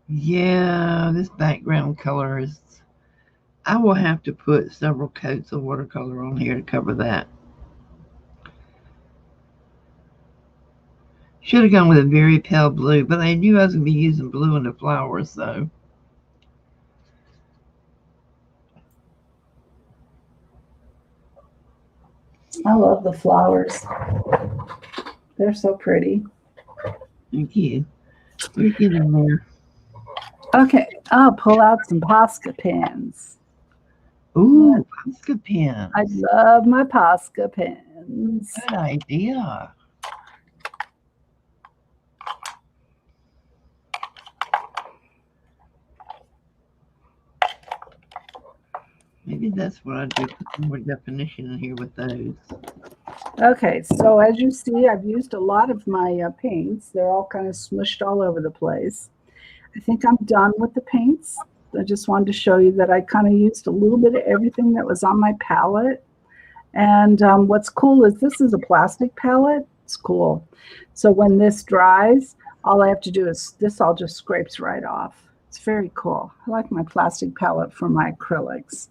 Yeah, this background color is, I will have to put several coats of watercolor on here to cover that. Should have gone with a very pale blue, but I knew I was going to be using blue in the flowers, so. I love the flowers. They're so pretty. Thank you. We're getting there. Okay, I'll pull out some Posca pens. Ooh, Posca pens. I love my Posca pens. Good idea. Maybe that's what I do. Put more definition in here with those. Okay, so as you see, I've used a lot of my paints. They're all kind of smushed all over the place. I think I'm done with the paints. I just wanted to show you that I kind of used a little bit of everything that was on my palette. And what's cool is this is a plastic palette. It's cool. So when this dries, all I have to do is this all just scrapes right off. It's very cool. I like my plastic palette for my acrylics.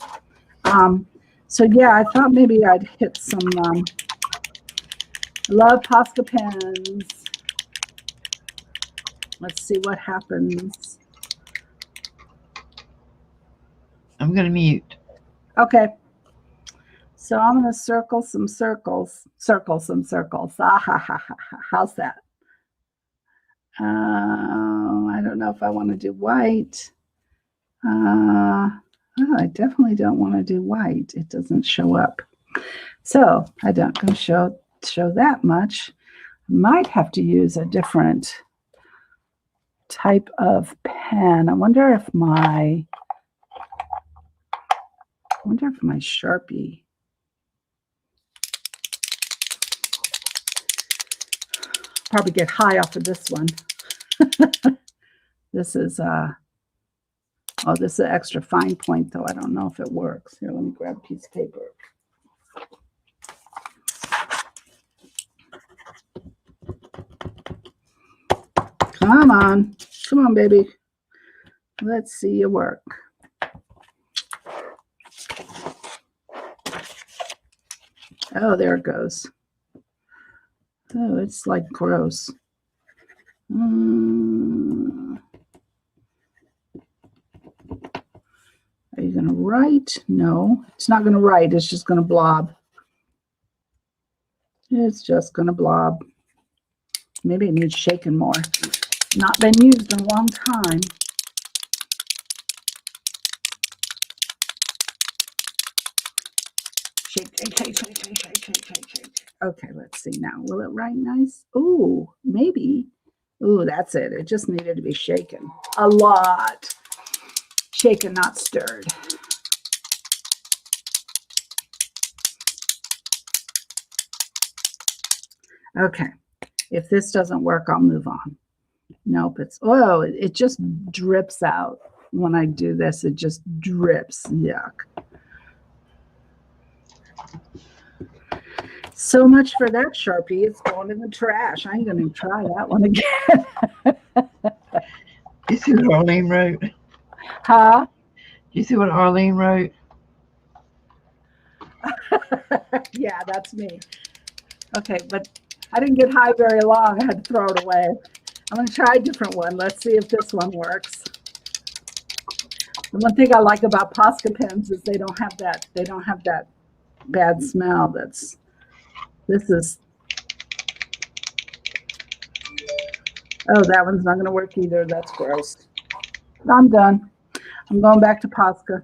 So yeah, I thought maybe I'd hit some, I love Posca pens. Let's see what happens. I'm going to mute. Okay. So I'm going to circle some circles, circle some circles. Ah, ha, ha, ha, ha. How's that? I don't know if I want to do white. Oh, I definitely don't want to do white. It doesn't show up. So I don't going to show that much. Might have to use a different type of pen. I wonder if my Sharpie. Probably get high off of this one. This is oh, this is an extra fine point though. I don't know if it works. Here, let me grab a piece of paper. Come on, baby. Let's see you work. Oh, there it goes. Oh, it's like gross. Are you going to write? No, it's not going to write. It's just going to blob. It's just going to blob. Maybe it needs shaken more. Not been used in a long time. Shake. Okay, let's see now. Will it write nice? Ooh, maybe. Ooh, that's it. It just needed to be shaken. A lot. Shaken, not stirred. Okay. If this doesn't work, I'll move on. Nope, it just drips out. When I do this, it just drips. Yuck. So much for that Sharpie. It's going in the trash. I ain't going to try that one again. You see what Arlene wrote? Huh? You see what Arlene wrote? Yeah, that's me. Okay, but I didn't get high very long. I had to throw it away. I'm going to try a different one. Let's see if this one works. The one thing I like about Posca pens is they don't have that bad smell. This is, oh, that one's not going to work either. That's gross. I'm done. I'm going back to Posca.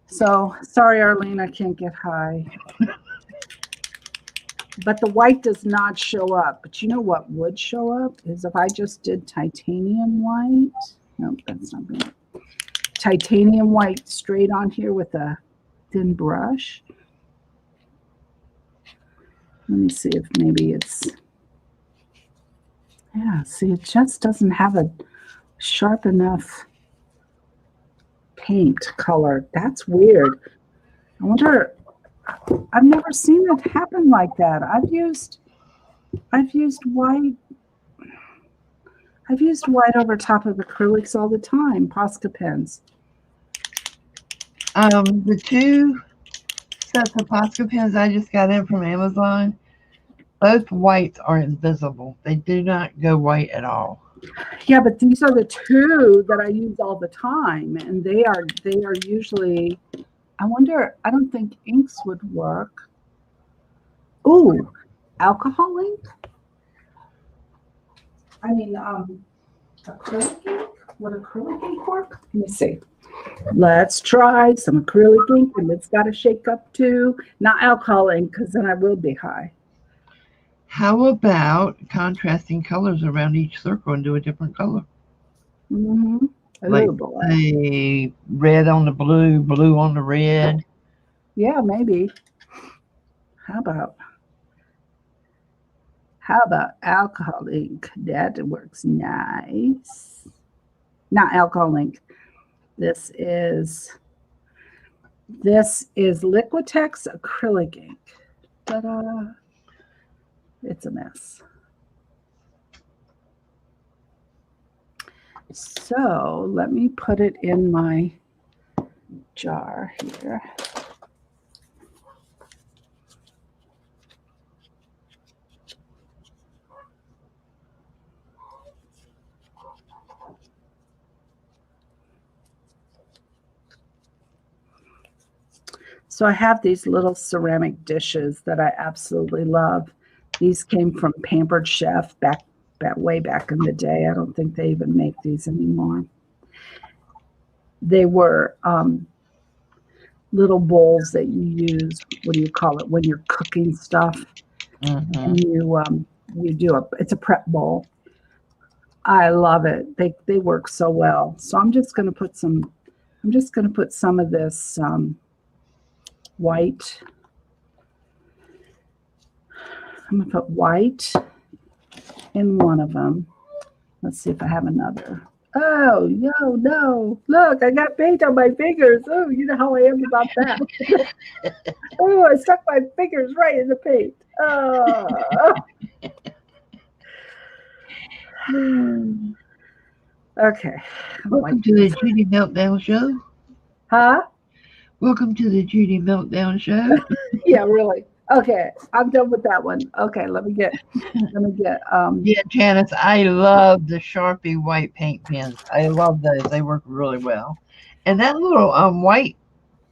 So sorry, Arlene, I can't get high. But the white does not show up. But you know what would show up is if I just did titanium white. Nope, that's not going to work. Titanium white straight on here with a thin brush. Let me see if maybe it's, yeah, see, it just doesn't have a sharp enough paint color. That's weird. I wonder, I've never seen it happen like that. I've used white. I've used white over top of acrylics all the time, Posca pens. The 2 sets of Posca pens I just got in from Amazon, both whites are invisible. They do not go white at all. Yeah, but these are the 2 that I use all the time, and they are usually. I wonder. I don't think inks would work. Ooh, alcohol ink. I mean, acrylic ink. Would acrylic ink work? Let me see. Let's try some acrylic ink, and it's got to shake up too. Not alcohol ink, because then I will be high. How about contrasting colors around each circle and do a different color? Mm-hmm. Like say red on the blue, blue on the red. Yeah, maybe. How about alcohol ink? That works nice. Not alcohol ink. This is Liquitex Acrylic Ink. Ta-da! It's a mess. So let me put it in my jar here. So I have these little ceramic dishes that I absolutely love. These came from Pampered Chef way back in the day. I don't think they even make these anymore. They were little bowls that you use, what do you call it, when you're cooking stuff. Mm-hmm. And you do it's a prep bowl. I love it. They work so well. So I'm just going to put some of this white. I'm going to put white in one of them. Let's see if I have another. Oh, no. Look, I got paint on my fingers. Oh, you know how I am about that. Oh, I stuck my fingers right in the paint. Oh. Okay. Welcome to the Judy Meltdown Show. Huh? Welcome to the Judy Meltdown Show. Yeah, really. Okay, I'm done with that one. Okay, let me get. Yeah, Janice, I love the Sharpie white paint pens. I love those. They work really well. And that little white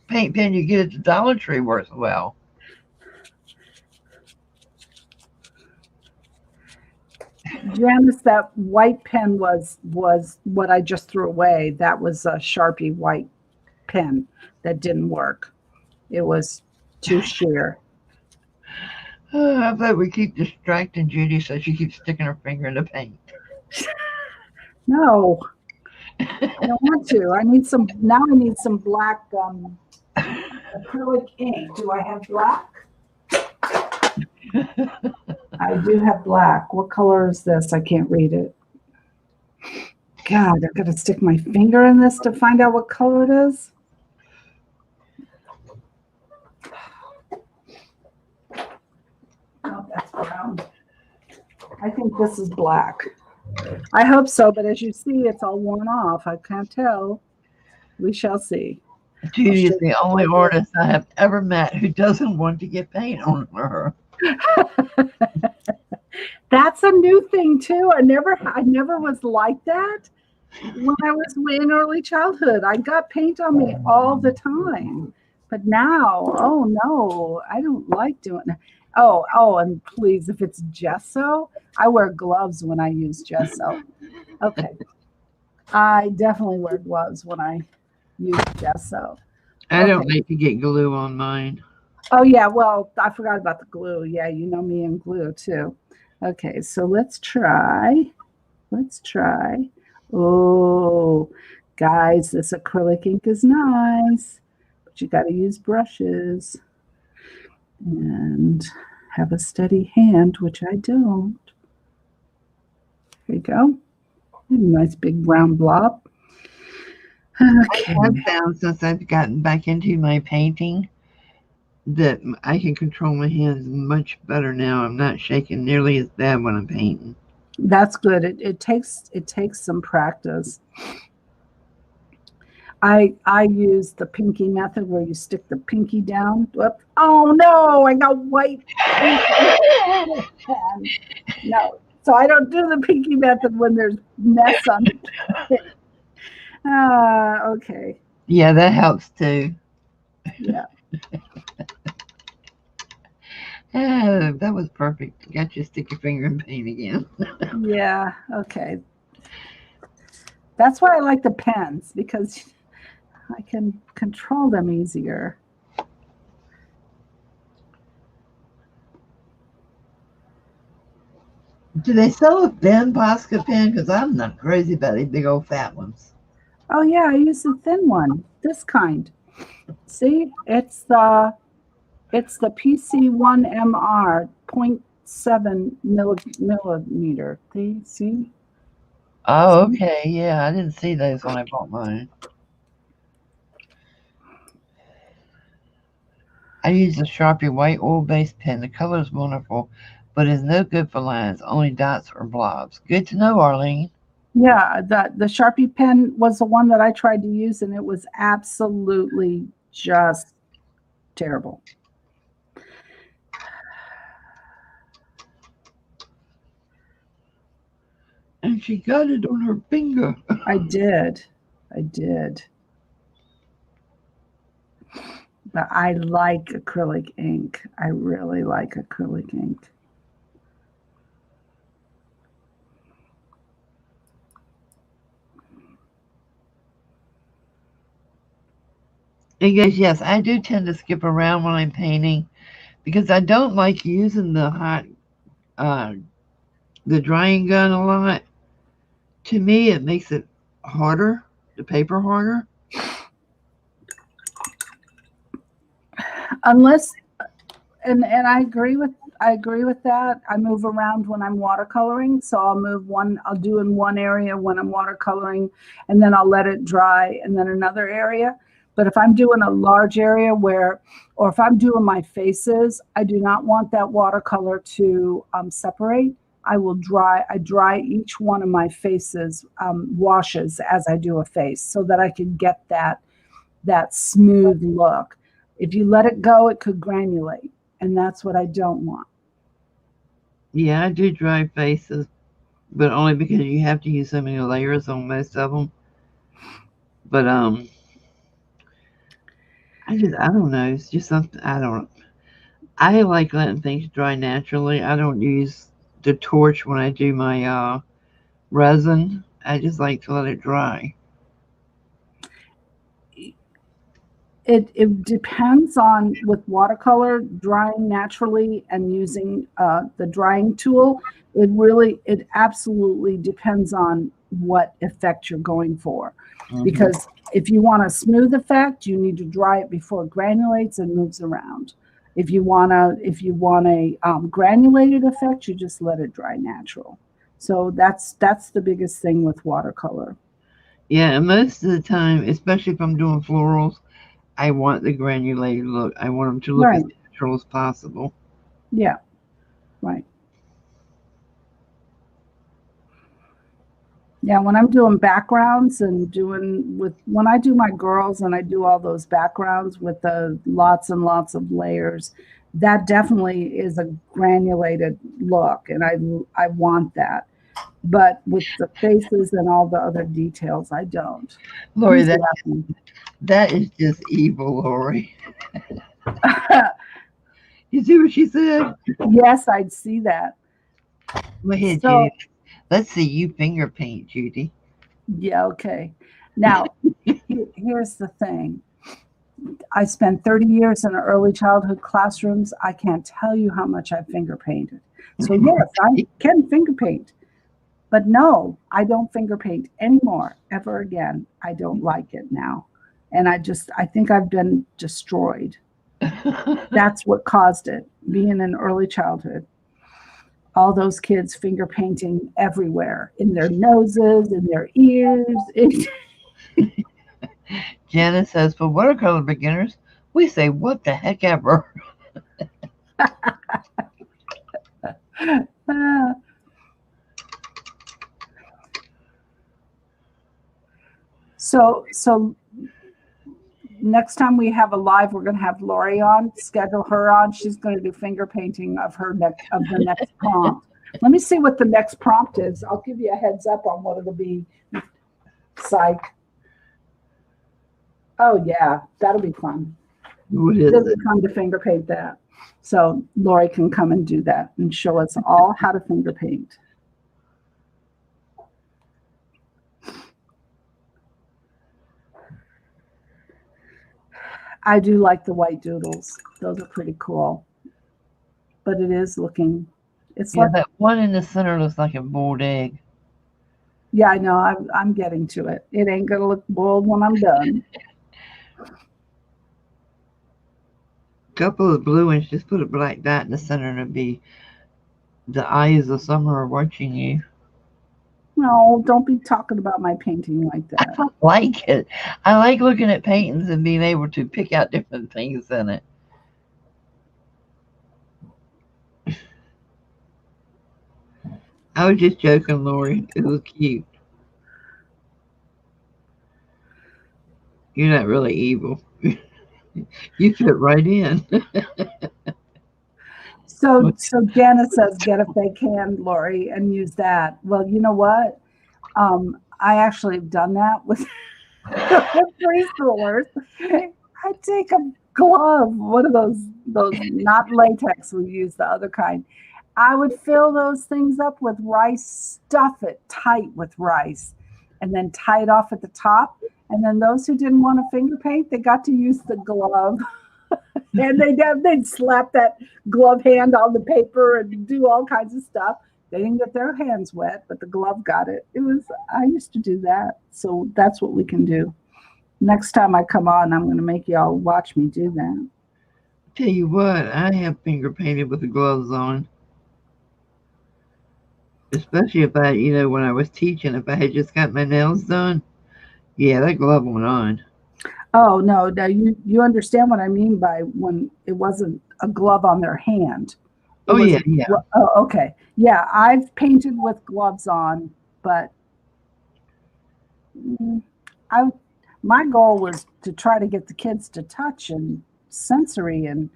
paint pen you get at the Dollar Tree works well. Janice, that white pen was what I just threw away. That was a Sharpie white pen that didn't work. It was too sheer. I bet we keep distracting Judy so she keeps sticking her finger in the paint. No, I don't want to. I need some black acrylic ink. Do I have black? I do have black. What color is this? I can't read it. God, I've got to stick my finger in this to find out what color it is. Oh, that's brown. I think this is black. I hope so, but as you see, it's all worn off. I can't tell. We shall see. Judy is the only artist I have ever met who doesn't want to get paint on her. That's a new thing too. I never was like that when I was in early childhood. I got paint on me all the time. But now, oh no, I don't like doing it. Oh, and please, if it's gesso, I wear gloves when I use gesso. Okay. I definitely wear gloves when I use gesso. I don't like to get glue on mine. Oh yeah, well, I forgot about the glue. Yeah, you know me and glue too. Okay, so let's try. Oh, guys, this acrylic ink is nice, but you got to use brushes and have a steady hand, which I don't. There you go. Nice big brown blob. Okay. I have found since I've gotten back into my painting that I can control my hands much better now. I'm not shaking nearly as bad when I'm painting. That's good. It takes some practice. I use the pinky method where you stick the pinky down. Whoop. Oh no, I got white ink on the pen. No. So I don't do the pinky method when there's mess on the pen. Okay. Yeah, that helps too. Yeah. That was perfect. Got you to stick your finger in paint again. Yeah. Okay. That's why I like the pens, because I can control them easier. Do they sell a thin Posca pen? Because I'm not crazy about these big old fat ones. Oh yeah, I use the thin one. This kind. See, it's the PC1MR 0.7 millimeter. See? Oh, okay. Yeah, I didn't see those when I bought mine. I use a Sharpie white oil-based pen. The color is wonderful, but is no good for lines, only dots or blobs. Good to know, Arlene. Yeah, the Sharpie pen was the one that I tried to use, and it was absolutely just terrible. And she got it on her finger. I did. But I like acrylic ink. I really like acrylic ink. He goes, yes, I do tend to skip around when I'm painting because I don't like using the drying gun a lot. To me, it makes it harder, the paper harder. Unless, and I agree with that. I move around when I'm watercoloring, so I'll do in one area when I'm watercoloring, and then I'll let it dry, and then another area. But if I'm doing a large area or if I'm doing my faces, I do not want that watercolor to separate. I dry each one of my faces, washes as I do a face, so that I can get that smooth look. If you let it go, it could granulate, and that's what I don't want. Yeah, I do dry faces, but only because you have to use so many layers on most of them. But I don't know. It's just something I like letting things dry naturally. I don't use the torch when I do my resin. I just like to let it dry. It depends on, with watercolor drying naturally and using the drying tool. It absolutely depends on what effect you're going for. Because if you want a smooth effect, you need to dry it before it granulates and moves around. If you want a granulated effect, you just let it dry natural. So that's the biggest thing with watercolor. Yeah, and most of the time, especially if I'm doing florals, I want the granulated look. I want them to look as Right. natural as possible. Yeah. Right. Yeah, when I'm doing backgrounds and when I do my girls and I do all those backgrounds with the lots and lots of layers, that definitely is a granulated look, and I want that. But with the faces and all the other details, I don't. Lori, Who's laughing? that is just evil, Lori. You see what she said? Yes, I'd see that. Go ahead, So, Judy. Let's see you finger paint, Judy. yeah, okay. Now, here's the thing. I spent 30 years in early childhood classrooms. I can't tell you how much I finger painted. So yes, I can finger paint. But no, I don't finger paint anymore, ever again. I don't like it now. And I think I've been destroyed. That's what caused it, being in early childhood. All those kids finger painting everywhere, in their noses, in their ears. Janice says, for watercolor beginners, we say, what the heck ever. So next time we have a live, we're going to have Lori on, schedule her on. She's going to do finger painting of the next prompt. Let me see what the next prompt is. I'll give you a heads up on what it'll be. Psych. Oh yeah, that'll be fun. What is It'll be it? fun to finger paint that. So Lori can come and do that and show us all how to finger paint. I do like the white doodles. Those are pretty cool. But it is looking, it's Yeah, like, that one in the center looks like a boiled egg. yeah, I know, I'm getting to it. It ain't gonna look boiled when I'm done. Couple of blue ones, just put a black dot in the center and it'll be the eyes of summer are watching you. No, don't be talking about my painting like that. I like it. I like looking at paintings and being able to pick out different things in it. I was just joking, Lori. It was cute. You're not really evil. You fit right in. So Janice says, get if they can, Lori, and use that. Well, you know what? I actually have done that with preschoolers. I take a glove, one of those not latex, we use the other kind. I would fill those things up with rice, stuff it tight with rice, and then tie it off at the top. And then those who didn't want to finger paint, they got to use the glove. And they'd slap that glove hand on the paper and do all kinds of stuff. They didn't get their hands wet, but the glove got it. I used to do that. So that's what we can do. Next time I come on, I'm going to make y'all watch me do that. Tell you what, I have finger painted with the gloves on. Especially if when I was teaching, if I had just got my nails done, yeah, that glove went on. Oh, no, you understand what I mean by when it wasn't a glove on their hand. Oh, yeah, yeah. Oh, okay. Yeah, I've painted with gloves on, but my goal was to try to get the kids to touch and sensory, and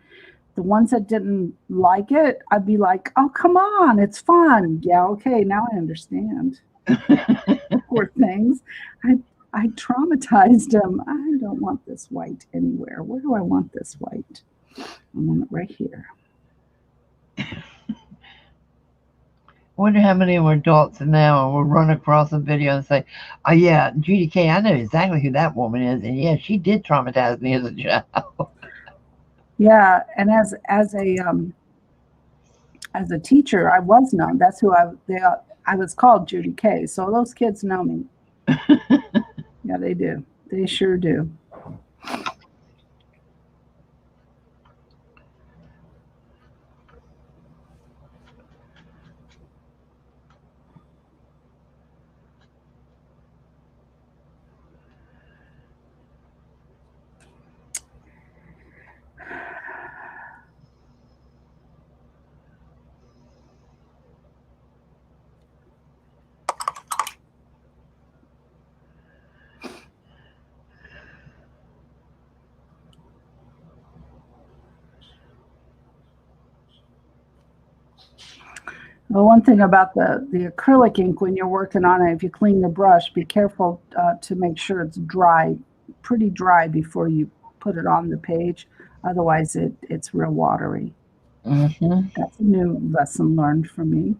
the ones that didn't like it, I'd be like, oh, come on, it's fun. Yeah, okay, now I understand. Poor things. I traumatized them. I don't want this white anywhere. Where do I want this white? I want it right here. I wonder how many of our adults now will run across a video and say, oh, yeah, Judy K, I know exactly who that woman is. And yeah, she did traumatize me as a child. Yeah, and as a teacher, I was known. That's who I was called Judy K. So those kids know me. Yeah, they do. They sure do. Well, one thing about the acrylic ink, when you're working on it, if you clean the brush, be careful to make sure it's dry, pretty dry before you put it on the page. Otherwise, it's real watery. Mm-hmm. That's a new lesson learned for me.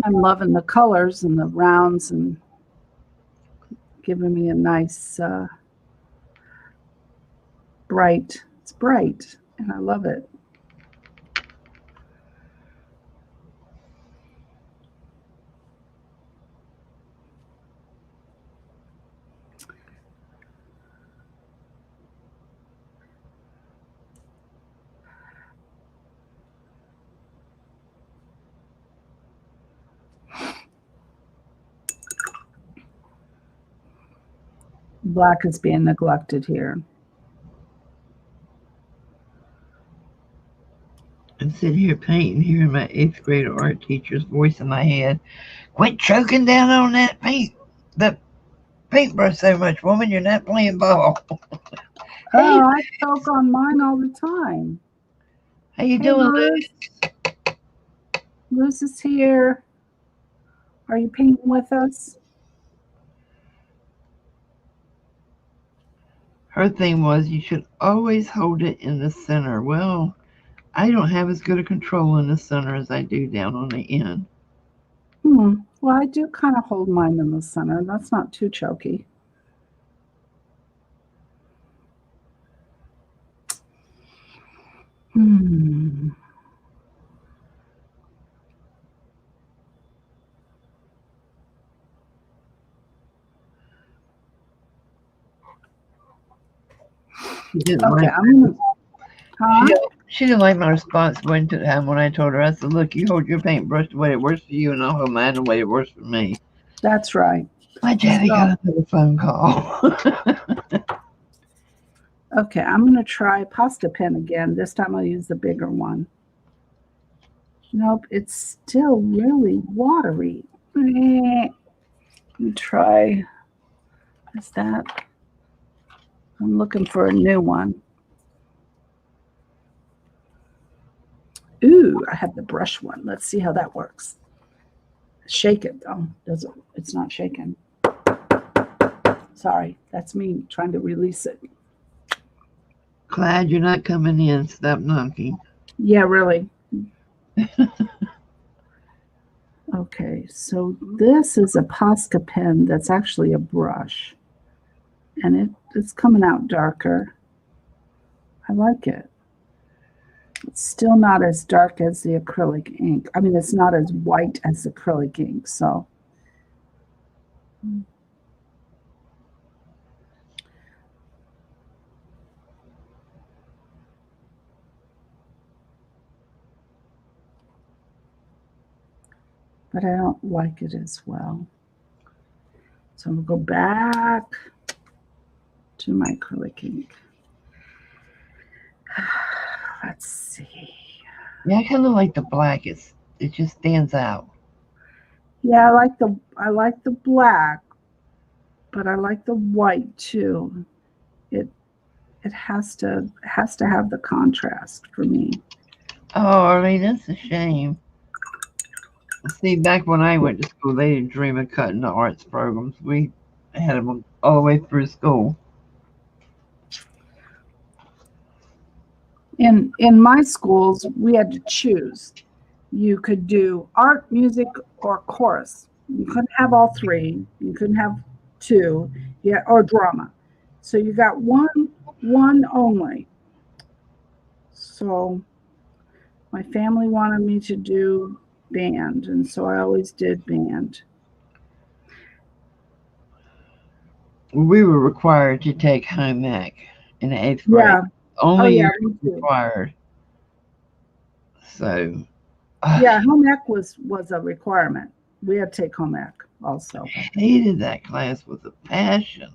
I'm loving the colors and the rounds and giving me a nice bright. It's bright and I love it. Black is being neglected here. I'm sitting here painting, hearing my 8th grade art teacher's voice in my head. Quit choking down on the paintbrush so much, woman. You're not playing ball. Hey, Oh, I choke on mine all the time. how you Hey, doing, Lou? Luz. Luz is here. Are you painting with us? Her thing was you should always hold it in the center. Well, I don't have as good a control in the center as I do down on the end. Well, I do kind of hold mine in the center. That's not too choky. She didn't Okay, like I'm gonna. Huh? she didn't like my response one time when I told her. I said, "Look, you hold your paintbrush the way it works for you, and I'll hold mine the way it works for me." That's right. My daddy got another phone call. Okay, I'm gonna try pasta pen again. This time I'll use the bigger one. Nope, it's still really watery. Let me try. Is that? I'm looking for a new one. Ooh, I have the brush one. Let's see how that works. Shake it though. It's not shaking. Sorry, that's me trying to release it. Glad you're not coming in. Stop knocking. Yeah, really. Okay, so this is a Posca pen that's actually a brush. And it's coming out darker. I like it. It's still not as dark as the acrylic ink. I mean, it's not as white as acrylic ink, so. But I don't like it as well. So I'm going to go back to my acrylic ink. Let's see. Yeah, I kind of like the black. It just stands out. Yeah, I like the black, but I like the white too. It has to have the contrast for me. Oh, Arlene, that's a shame. See, back when I went to school, they didn't dream of cutting the arts programs. We had them all the way through school. In my schools, we had to choose. You could do art, music, or chorus. You couldn't have all three. You couldn't have two, yeah, or drama. So you got one only. So my family wanted me to do band, and so I always did band. We were required to take home ec in the 8th grade. Yeah. Only yeah, you were required. So. Yeah, home ec was a requirement. We had to take home ec also. I hated that class with a passion.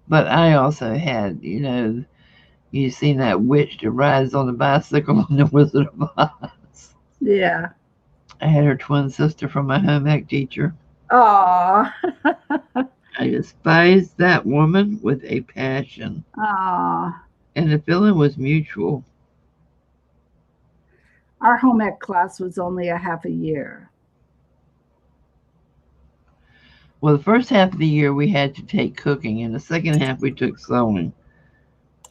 But I also had, you seen that witch that rides on the bicycle on the Wizard of Oz. Yeah. I had her twin sister from my home ec teacher. Aw. I despised that woman with a passion. Aw. And the feeling was mutual. Our home ec class was only a half a year. Well, the first half of the year we had to take cooking, and the second half we took sewing.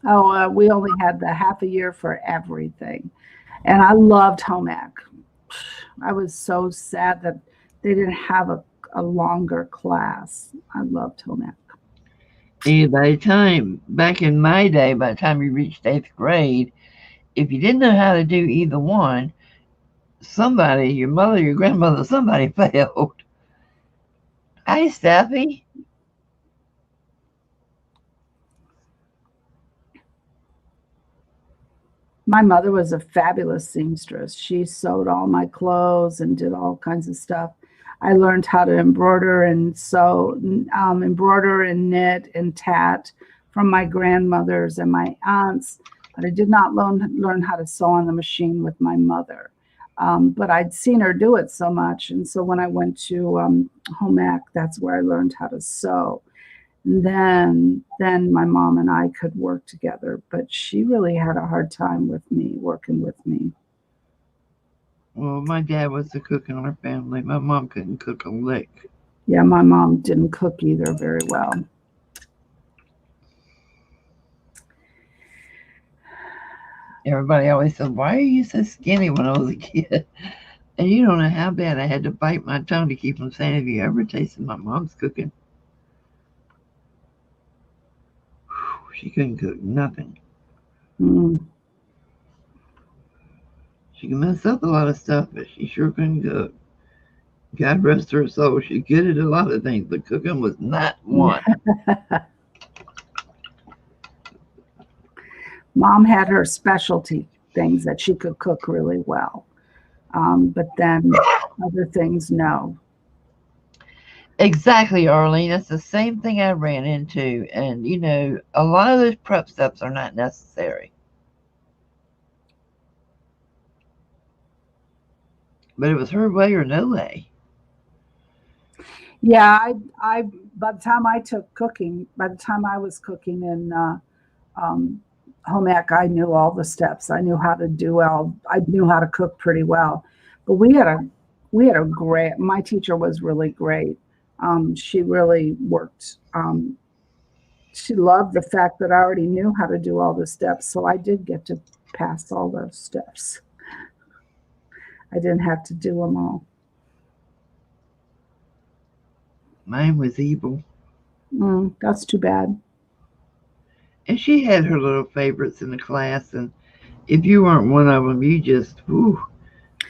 Oh, we only had the half a year for everything. And I loved home ec. I was so sad that they didn't have a longer class. I loved home ec. And back in my day, by the time you reached 8th grade, if you didn't know how to do either one, somebody, your mother, your grandmother, somebody failed. Hi, Steffi. My mother was a fabulous seamstress. She sewed all my clothes and did all kinds of stuff. I learned how to embroider and sew, embroider and knit and tat from my grandmothers and my aunts, but I did not learn how to sew on the machine with my mother. But I'd seen her do it so much. And so when I went to home ec, that's where I learned how to sew. And then my mom and I could work together, but she really had a hard time with me, working with me. Well, my dad was the cook in our family. My mom couldn't cook a lick. Yeah, my mom didn't cook either very well. Everybody always said, "Why are you so skinny?" when I was a kid. And you don't know how bad I had to bite my tongue to keep from saying, "Have you ever tasted my mom's cooking?" She couldn't cook nothing. Mm. She could mess up a lot of stuff, but she sure couldn't cook. God rest her soul. She's good at a lot of things, but cooking was not one. Mom had her specialty things that she could cook really well. But then other things, no. Exactly, Arlene. That's the same thing I ran into. And, you know, a lot of those prep steps are not necessary. But it was her way or no way. Yeah, I by the time I was cooking in home ec, I knew all the steps. I knew how to cook pretty well. But we had a great, my teacher was really great. She really worked. She loved the fact that I already knew how to do all the steps. So I did get to pass all those steps. I didn't have to do them all. Mine was evil. That's too bad. And she had her little favorites in the class. And if you weren't one of them, you just,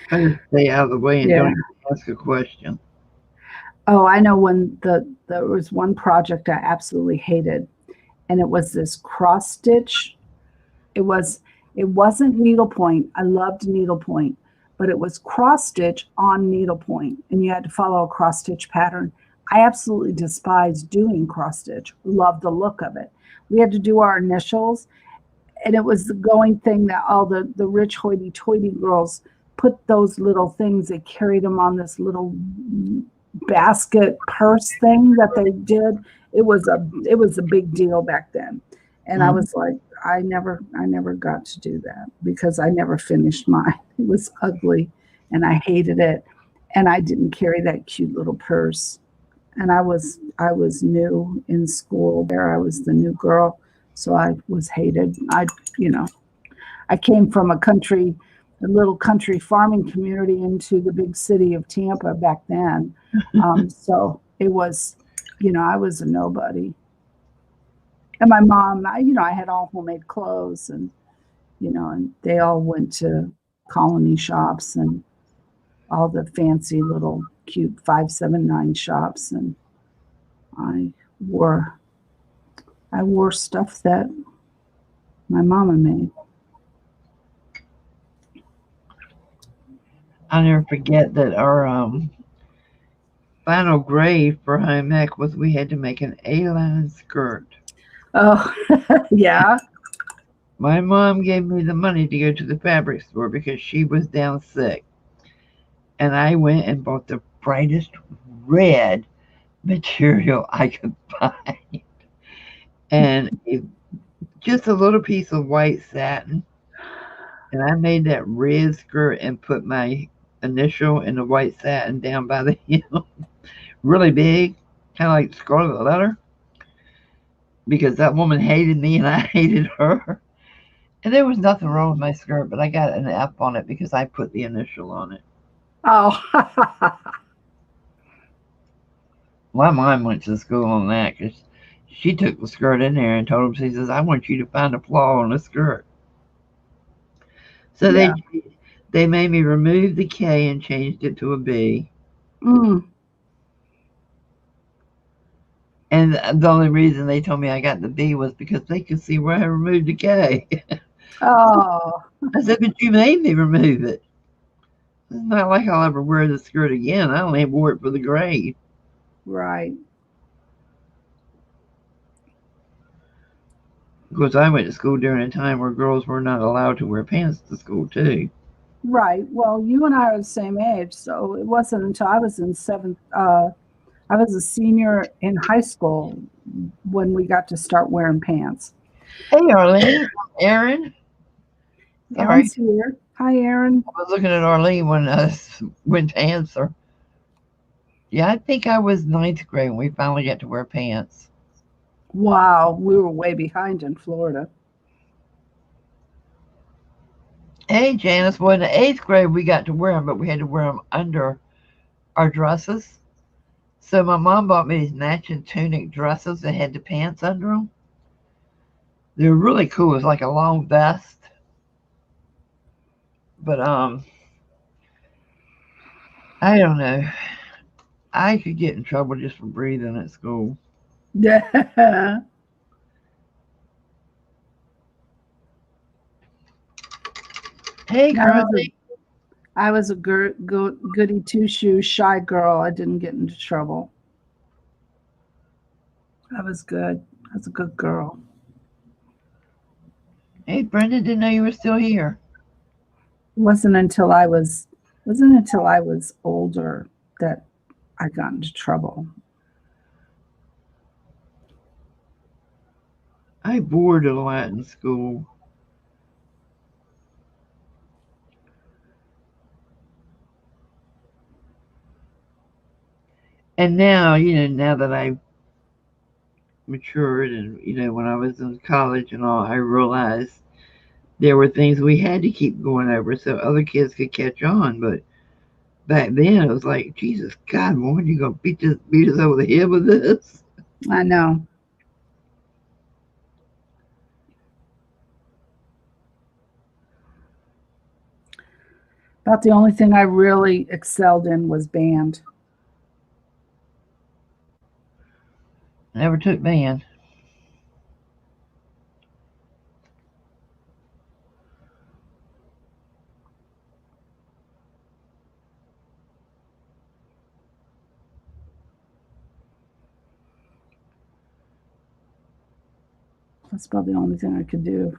try to stay out of the way and Yeah. don't even ask a question. Oh, I know when there was one project I absolutely hated, and it was this cross stitch. It wasn't needlepoint. I loved needlepoint, but it was cross stitch on needlepoint, and you had to follow a cross stitch pattern. I absolutely despised doing cross stitch. Loved the look of it. We had to do our initials, and it was the going thing that all the rich hoity-toity girls put those little things. They carried them on this little basket purse thing that they did. It was a big deal back then. And I was like, I never got to do that because I never finished mine. It was ugly and I hated it. And I didn't carry that cute little purse. And I was new in school there. I was the new girl. So I was hated. I came from a little country farming community into the big city of Tampa back then. So it was, I was a nobody. And my mom, I had all homemade clothes and they all went to colony shops and all the fancy little cute 579 shops. And I wore stuff that my mama made. I'll never forget that our final grade for home ec was we had to make an A-line skirt. Oh, yeah. My mom gave me the money to go to the fabric store because she was down sick. And I went and bought the brightest red material I could find. And just a little piece of white satin. And I made that red skirt and put my initial in the white satin down by the hem. Really big, kind of like Scarlet Letter. Because that woman hated me and I hated her. And there was nothing wrong with my skirt, but I got an F on it because I put the initial on it. Oh. My mom went to school on that because she took the skirt in there and told him, she says, I want you to find a flaw on the skirt. So Yeah. they made me remove the K and changed it to a B. And the only reason they told me I got the B was because they could see where I removed the K. Oh. I said, but you made me remove it. It's not like I'll ever wear the skirt again. I only wore it for the grade. Right. Of course, I went to school during a time where girls were not allowed to wear pants to school, too. Right. Well, you and I are the same age, so it wasn't until I was in seventh. I was a senior in high school when we got to start wearing pants. Hey, Arlene. Aaron. Sorry. Erin's here. Hi, Erin. I was looking at Arlene when I went to answer. Yeah, I think I was ninth grade when we finally got to wear pants. Wow, we were way behind in Florida. Hey, Janice. Well, in the eighth grade, we got to wear them, but we had to wear them under our dresses. So my mom bought me these matching tunic dresses that had the pants under them. They were really cool. It was like a long vest. But I don't know. I could get in trouble just for breathing at school. Yeah. Hey, girlie. I was a goody two-shoe shy girl. I didn't get into trouble. I was good. I was a good girl. Hey, Brenda, didn't know you were still here. It wasn't until I was older that I got into trouble. I bored a lot in school. And now, now that I've matured and, when I was in college and all, I realized there were things we had to keep going over so other kids could catch on. But back then, it was like, Jesus, God, Warren, you going to beat us over the head with this? I know. About the only thing I really excelled in was band. Never took band. That's about the only thing I could do.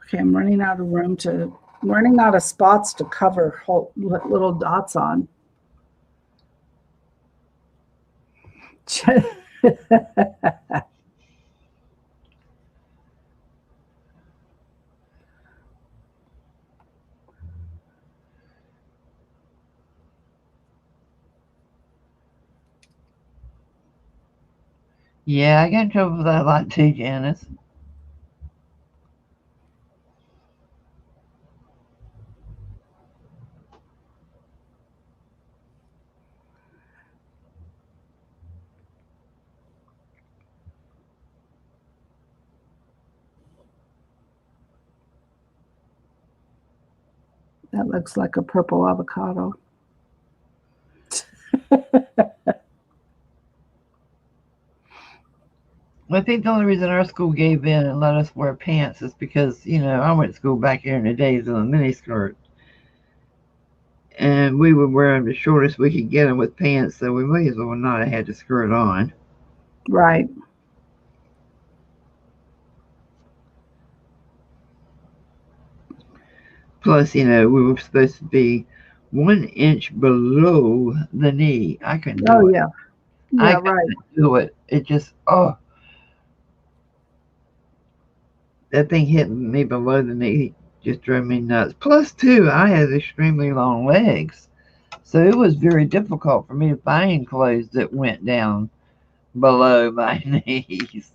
Okay, I'm running out of spots to cover little dots on. Yeah, I got in trouble with that a lot too, Janice. That looks like a purple avocado. I think the only reason our school gave in and let us wear pants is because, I went to school back here in the days of the miniskirt. And we would wear them the shortest we could get them with pants, so we may as well not have had the skirt on. Right. Plus, we were supposed to be 1 inch below the knee. I couldn't do it. Yeah. I Right. couldn't do it. It just, that thing hitting me below the knee just drove me nuts. Plus, too, I had extremely long legs. So it was very difficult for me to find clothes that went down below my knees.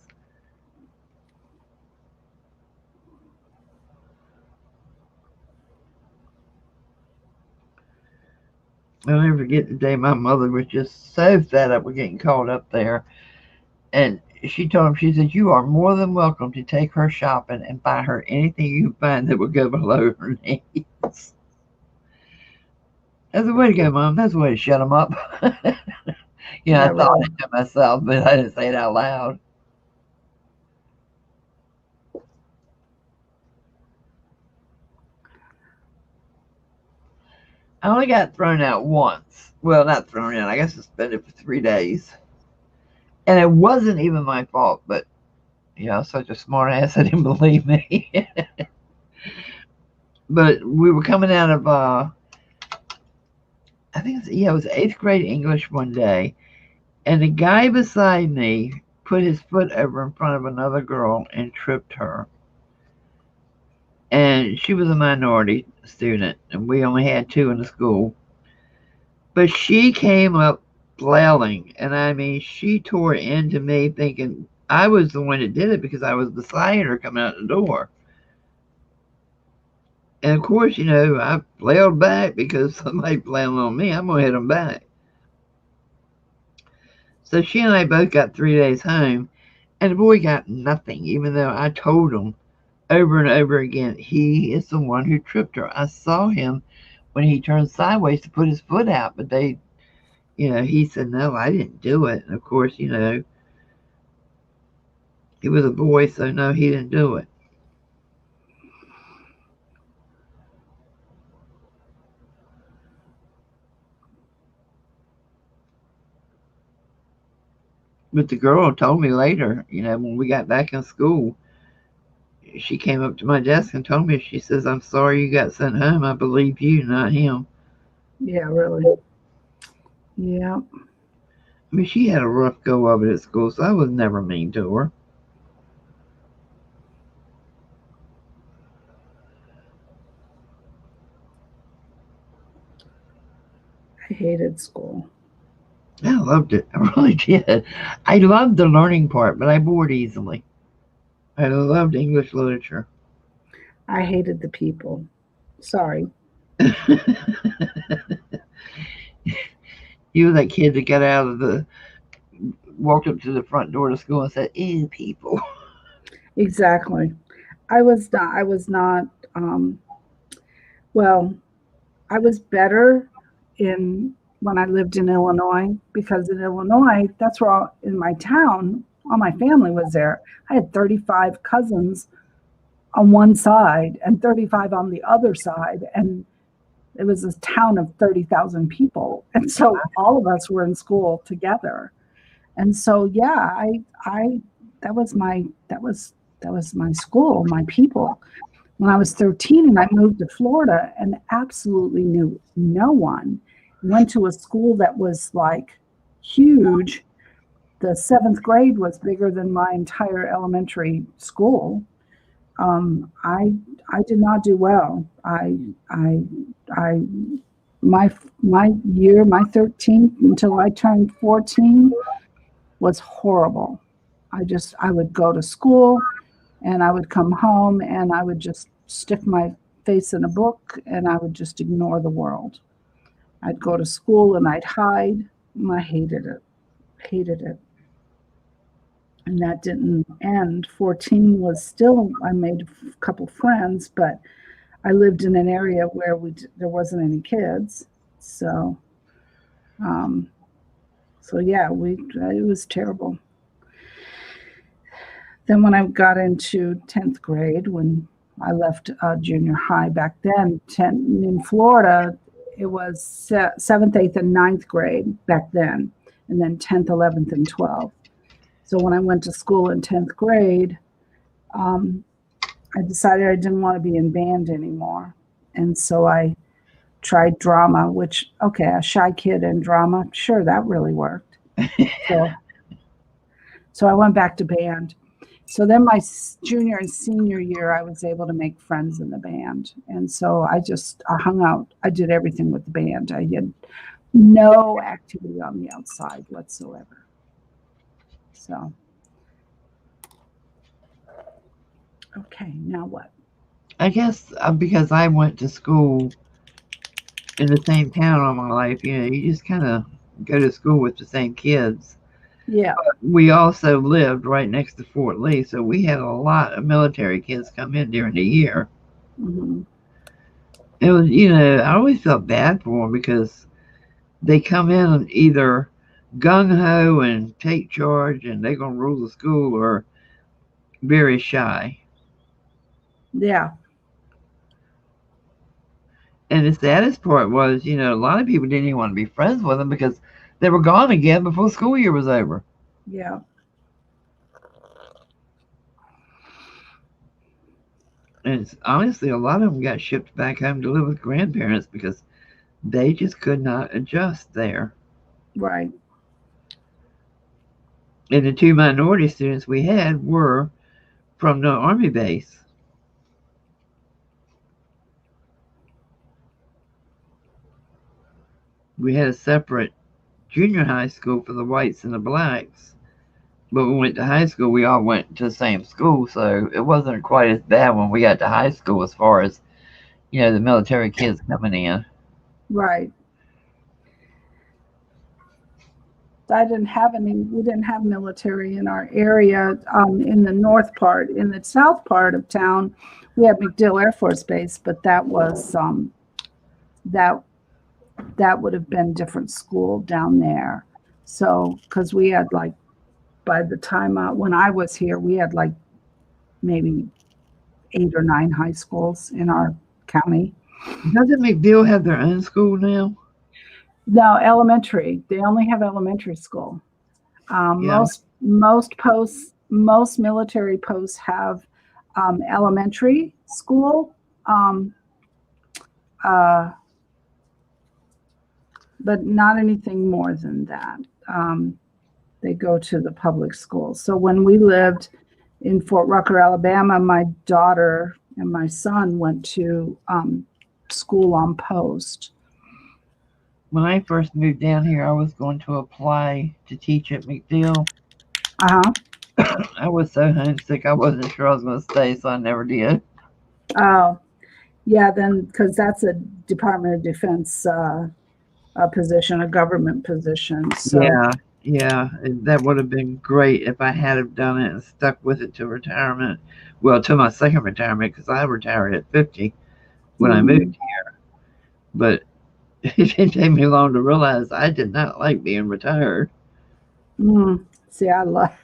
I'll never forget the day my mother was just so fed up with getting caught up there. And she told him, she said, you are more than welcome to take her shopping and buy her anything you can find that would go below her knees. That's the way to go, Mom. That's the way to shut them up. I thought it to myself, but I didn't say it out loud. I only got thrown out once. Well, not thrown out. I got suspended for 3 days. And it wasn't even my fault, but I was such a smart ass, I didn't believe me. But we were coming out of, I think it was 8th grade English one day, and the guy beside me put his foot over in front of another girl and tripped her. And she was a minority student, and we only had 2 in the school. But she came up flailing, and I mean, she tore into me thinking I was the one that did it because I was beside her coming out the door. And of course, I flailed back because somebody flailed on me. I'm going to hit them back. So she and I both got 3 days home, and the boy got nothing, even though I told him over and over again, he is the one who tripped her. I saw him when he turned sideways to put his foot out, but he said, no, I didn't do it. And of course, he was a boy, so no, he didn't do it. But the girl told me later, when we got back in school, she came up to my desk and told me, she says, I'm sorry you got sent home. I believe you, not him. Yeah, really. Yeah. I mean, she had a rough go of it at school, so I was never mean to her. I hated school. I loved it. I really did. I loved the learning part, but I bored easily. I loved English literature. I hated the people. Sorry. You were that kid that got out of walked up to the front door of school and said, ew, people. Exactly. I was not, well, I was better when I lived in Illinois, because in Illinois, that's where in my town, all my family was there. I had 35 cousins on one side and 35 on the other side. And it was a town of 30,000 people. And so all of us were in school together. And so, yeah, that was my school, my people. When I was 13 and I moved to Florida and absolutely knew no one, went to a school that was like huge. The 7th grade was bigger than my entire elementary school. I did not do well. My year, my 13th until I turned 14 was horrible. I would go to school and I would come home and I would just stick my face in a book and I would just ignore the world. I'd go to school and I'd hide, and I hated it. And that didn't end. 14 was still, I made a couple friends, but I lived in an area where there wasn't any kids. So, yeah, it was terrible. Then when I got into 10th grade, when I left junior high back then, in Florida, it was 7th, 8th, and 9th grade back then, and then 10th, 11th, and 12th. So when I went to school in 10th grade, I decided I didn't want to be in band anymore. And so I tried drama, which, okay, a shy kid in drama, sure, that really worked. So I went back to band. So then my junior and senior year, I was able to make friends in the band. And so I hung out. I did everything with the band. I had no activity on the outside whatsoever. So, okay, now what? I guess because I went to school in the same town all my life, you just kind of go to school with the same kids. Yeah. But we also lived right next to Fort Lee, so we had a lot of military kids come in during the year. Mm-hmm. It was, I always felt bad for them because they come in either gung ho and take charge and they're going to rule the school, or very shy. Yeah. And the saddest part was, a lot of people didn't even want to be friends with them because they were gone again before school year was over. Yeah. And honestly, a lot of them got shipped back home to live with grandparents because they just could not adjust there. Right. And the two minority students we had were from the Army base. We had a separate junior high school for the whites and the blacks. But when we went to high school, we all went to the same school, so it wasn't quite as bad when we got to high school as far as, the military kids coming in. Right. We didn't have military in our area in the north part. In the south part of town, we had MacDill Air Force Base, but that was, that would have been different school down there. So, because we had like, by the time when I was here, we had like maybe 8 or 9 high schools in our county. Doesn't McDill have their own school now? No, elementary. They only have elementary school. Yeah. Most military posts have elementary school, but not anything more than that. They go to the public schools. So when we lived in Fort Rucker, Alabama, my daughter and my son went to school on post. When I first moved down here, I was going to apply to teach at McDill. I was so homesick, I wasn't sure I was going to stay, so I never did. Oh, yeah, then because that's a Department of Defense position, a government position. So. Yeah, that would have been great if I had have done it and stuck with it to retirement. Well, to my second retirement, because I retired at 50 when I moved here. But it didn't take me long to realize I did not like being retired. See, I love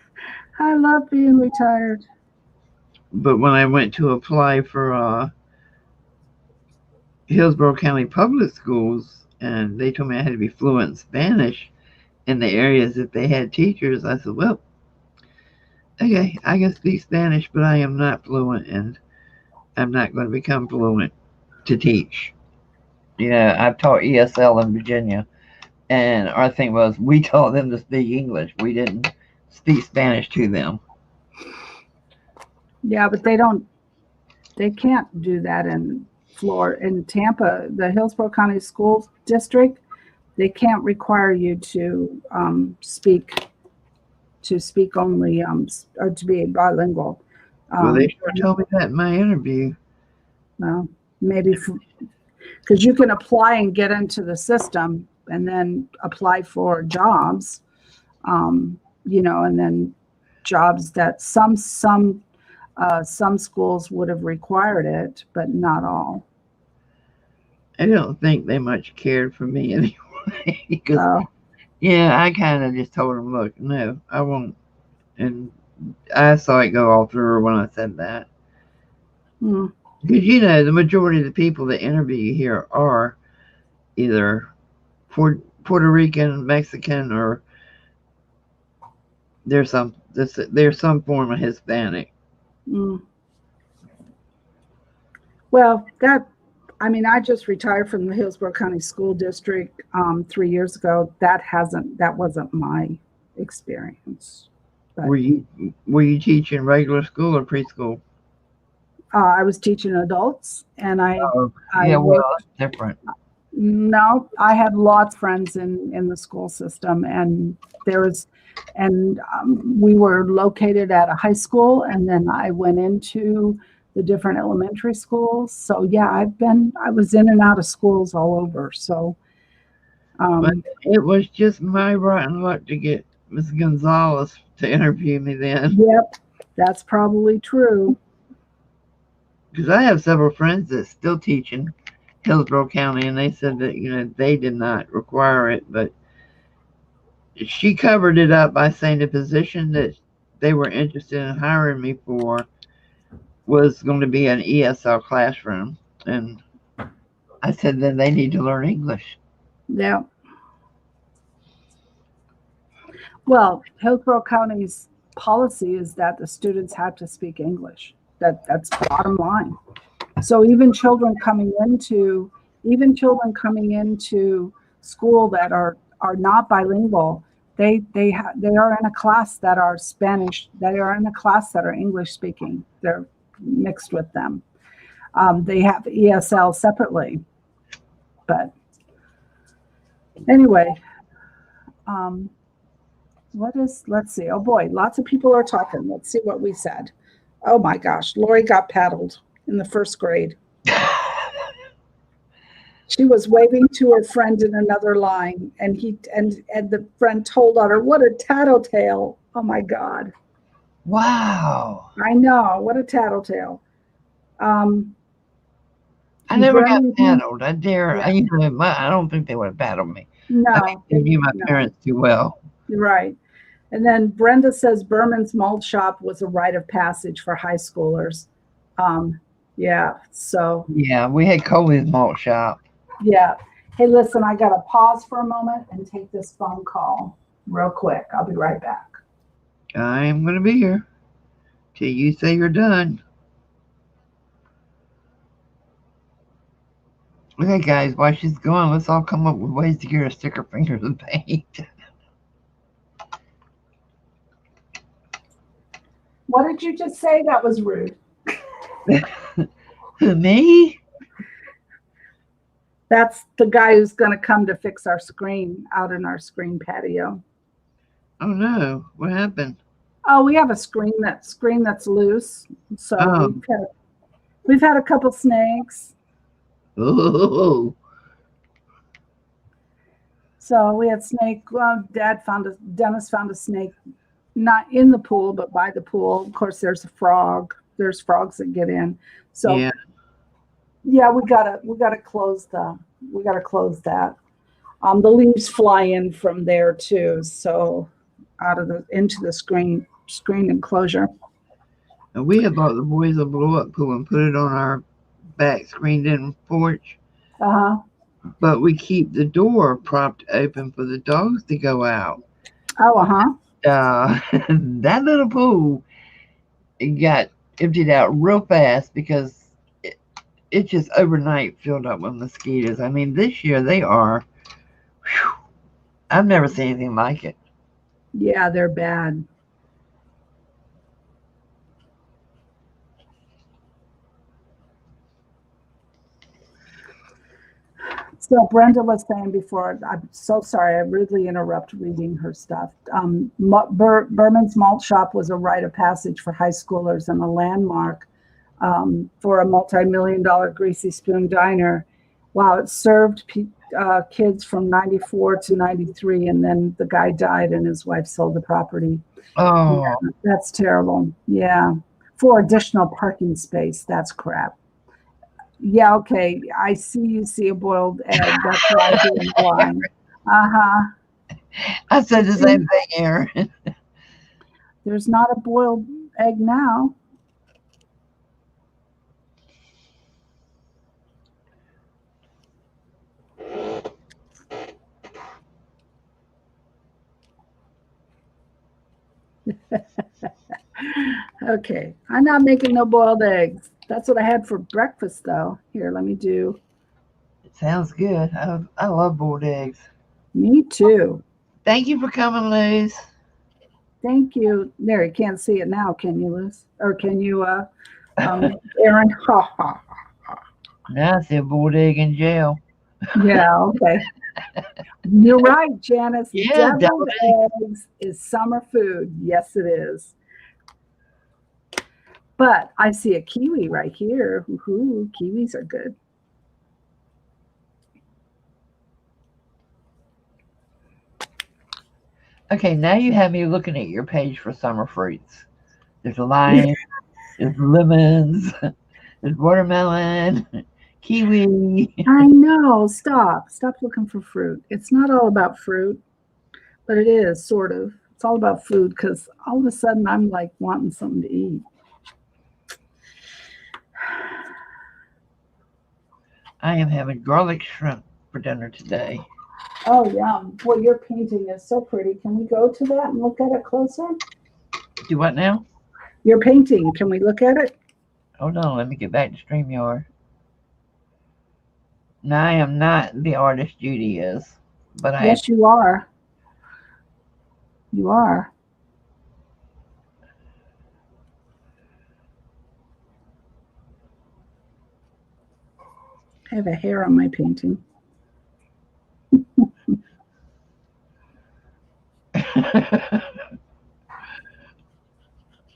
being retired. But when I went to apply for Hillsborough County Public Schools, and they told me I had to be fluent in Spanish in the areas that they had teachers, I said, well, okay, I can speak Spanish, but I am not fluent, and I'm not going to become fluent to teach. I've taught ESL in Virginia, and our thing was we taught them to speak English. We didn't speak Spanish to them. Yeah, but they can't do that in Florida. In Tampa, the Hillsborough County School District, they can't require you to speak only or to be bilingual. Well, they sure told me that in my interview. Well, maybe because you can apply and get into the system and then apply for jobs, and then jobs that some schools would have required it, but not all. I don't think they much cared for me anyway. Because, I kind of just told them, look, no, I won't. And I saw it go all through when I said that. Because, the majority of the people that interview you here are either Puerto Rican, Mexican, or there's some form of Hispanic. Well, I just retired from the Hillsborough County School District 3 years ago. That wasn't my experience. But, were you teaching regular school or preschool? I was teaching adults, and it's different. No, I had lots of friends in the school system, and we were located at a high school, and then I went into the different elementary schools. So yeah, I was in and out of schools all over. So it was just my rotten luck to get Miss Gonzalez to interview me then. Yep, that's probably true. Because I have several friends that still teach in Hillsborough County, and they said that they did not require it, but she covered it up by saying the position that they were interested in hiring me for was going to be an ESL classroom, and I said, then they need to learn English. Yeah. Well, Hillsborough County's policy is that the students have to speak English. That's bottom line. So even children coming into school that are not bilingual, they are in a class that are Spanish. They are in a class that are English speaking. They're mixed with them. They have ESL separately, but anyway, let's see. Oh boy, lots of people are talking. Let's see what we said. Oh my gosh, Lori got paddled in the first grade. She was waving to her friend in another line, and the friend told on her, "What a tattletale!" Oh my God! Wow. I know, what a tattletale. I never got Brendan- paddled. I dare. Yeah. I don't think they would have paddled me. I No, think they knew my parents too well. you're right. And then Brenda says Berman's Malt Shop was a rite of passage for high schoolers. Yeah, so Yeah, we had Coley's Malt Shop. yeah. Hey, listen, I got to pause for a moment and take this phone call real quick. I'll be right back. I am going to be here till you say you're done. Okay, guys, while she's gone, let's all come up with ways to get her sticker fingers and paint. What did you just say? That was rude. Me? That's the guy who's going to come to fix our screen out in our screen patio. Oh no, what happened? Oh, we have a screen that's loose. So Oh. we've had a couple snakes. Oh. So we had snake. Well, Dennis found a snake, not in the pool, but by the pool. Of course, there's a frog. There's frogs that get in. So yeah, we gotta close that. The leaves fly in from there too. So into the screen enclosure. And we had bought the boys a blow up pool and put it on our back screened-in porch. But we keep the door propped open for the dogs to go out. Oh, That little pool got emptied out real fast because it just overnight filled up with mosquitoes. I mean, this year they are. Whew, I've never seen anything like it. Yeah, they're bad. So Brenda was saying before, I'm so sorry, I rudely interrupt reading her stuff. Berman's Malt Shop was a rite of passage for high schoolers and a landmark for a multi-million-dollar greasy spoon diner. Wow, it served kids from 94 to 93, and then the guy died and his wife sold the property. Oh. Yeah, that's terrible. Yeah. For additional parking space, that's crap. Yeah, okay. I see a boiled egg. That's why I do in the line. I said the same thing, Erin. There's not a boiled egg now. Okay, I'm not making no boiled eggs. That's what I had for breakfast, though. Here, let me do. It sounds good. I love boiled eggs. Me too. Thank you for coming, Liz. Thank you. There, you can't see it now, can you, Liz? Or can you, Erin? Ha ha. Now I see a boiled egg in jail. Yeah, okay. You're right, Janice. Yeah, deviled eggs is summer food. Yes, it is. But I see a kiwi right here. Ooh, kiwis are good. Okay, now you have me looking at your page for summer fruits. There's lime, there's lemons, there's watermelon, kiwi. I know. Stop looking for fruit. It's not all about fruit, but it is sort of. It's all about food because all of a sudden I'm like wanting something to eat. I am having garlic shrimp for dinner today. Oh, yum. Boy, your painting is so pretty. Can we go to that and look at it closer? Do what now? Your painting, can we look at it? Hold on, let me get back to StreamYard. Now, I am not the artist Judy is, but Yes, you are. You are. I have a hair on my painting.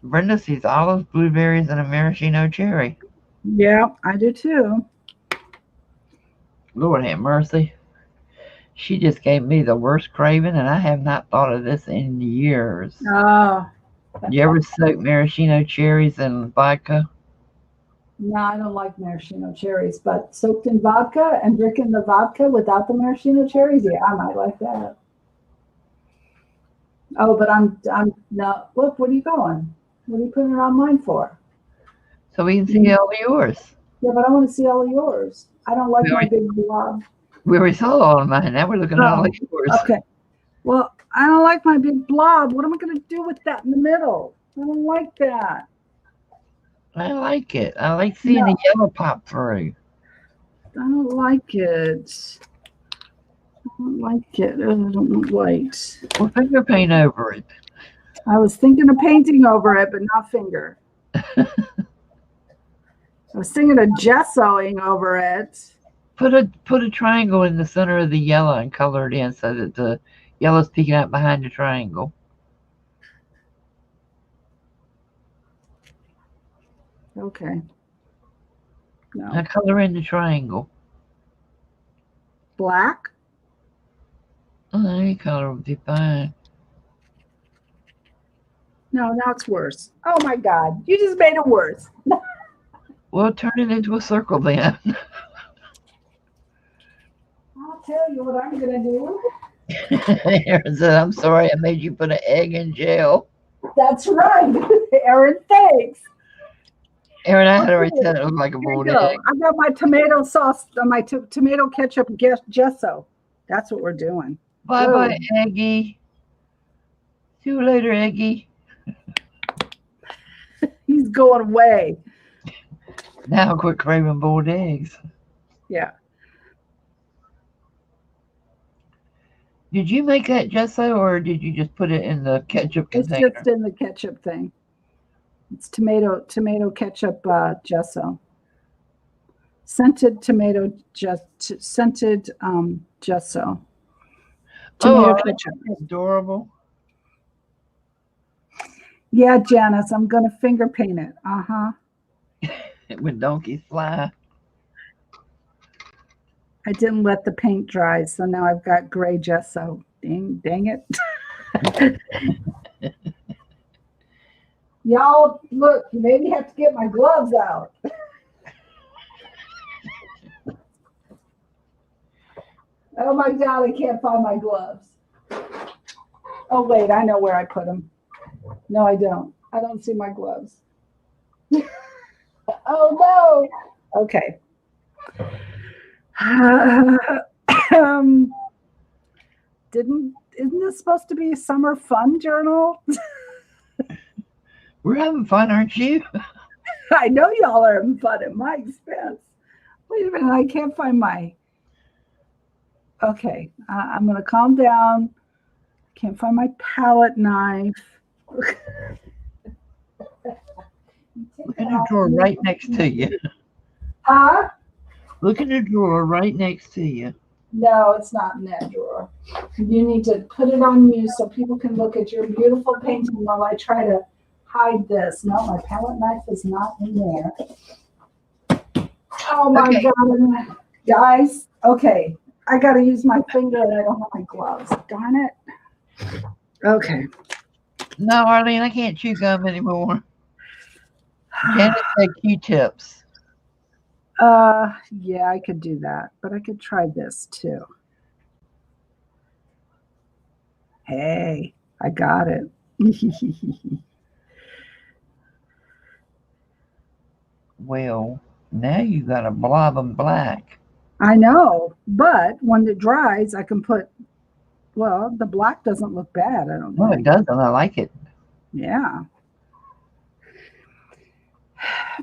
Brenda sees olives, blueberries, and a maraschino cherry. Yeah, I do too. Lord have mercy. She just gave me the worst craving, and I have not thought of this in years. Oh. You ever soak maraschino cherries in vodka? No, I don't like maraschino cherries, but soaked in vodka and drinking the vodka without the maraschino cherries, yeah, I might like that. Oh, but I'm no. Look, where are you going? What are you putting it on mine for? So we can see all of yours. Yeah, but I want to see all of yours. I don't like my big blob. We already saw all of mine. Now we're looking at all of yours. Okay. Well, I don't like my big blob. What am I going to do with that in the middle? I don't like that. I like it. I like seeing the yellow pop through. I don't like it. I don't like it. I don't want white. Well, finger paint over it. I was thinking of painting over it, but not finger. I was thinking of gessoing over it. Put a triangle in the center of the yellow and color it in so that the yellow's peeking out behind the triangle. Okay. No. Now color in the triangle. Black? Oh, any color would be fine. No, now it's worse. Oh my God. You just made it worse. Well, turn it into a circle then. I'll tell you what I'm going to do. Aaron said, I'm sorry I made you put an egg in jail. That's right. Aaron, thanks. Aaron, I had already said it looked like a boiled egg. I got my tomato sauce, my tomato ketchup gesso. That's what we're doing. Bye-bye, Eggy. See you later, Eggy. He's going away. Now quit craving boiled eggs. Yeah. Did you make that gesso or did you just put it in the ketchup container? It's just in the ketchup thing. It's tomato ketchup gesso. Scented tomato scented gesso. Tomato ketchup. That's adorable. Yeah, Janice, I'm gonna finger paint it. When donkeys fly. I didn't let the paint dry, so now I've got gray gesso. Dang it. Y'all, look, you made me have to get my gloves out. Oh my God, I can't find my gloves. Oh wait, I know where I put them. No, I don't. I don't see my gloves. Oh no. Okay. Isn't this supposed to be a summer fun journal? We're having fun, aren't you? I know y'all are having fun at my expense. Wait a minute, I can't find my. Okay, I'm going to calm down. Can't find my palette knife. Look in the drawer right next to you. Huh? Look in the drawer right next to you. No, it's not in that drawer. You need to put it on mute so people can look at your beautiful painting while I try to hide this. No, my palette knife is not in there. Oh my God. Guys, okay. I got to use my finger and I don't have my gloves. Darn it. Okay. No, Arlene, I can't chew gum anymore. Janet said Q-tips. Yeah, I could do that, but I could try this too. Hey, I got it. Well, now you got a blob of black. I know, but when it dries, I can put, well, the black doesn't look bad, I don't No, it think. doesn't. I like it. Yeah.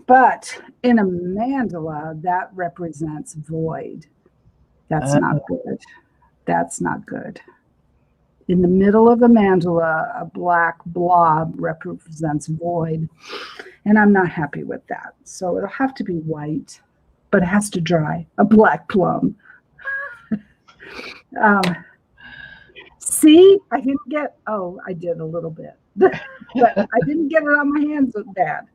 But in a mandala, that represents void. That's Uh, not good. That's not good. In the middle of the mandala, a black blob represents void, and I'm not happy with that. So it'll have to be white, but it has to dry. A black plum. Um, see, I didn't get. Oh, I did a little bit, but I didn't get it on my hands with bad.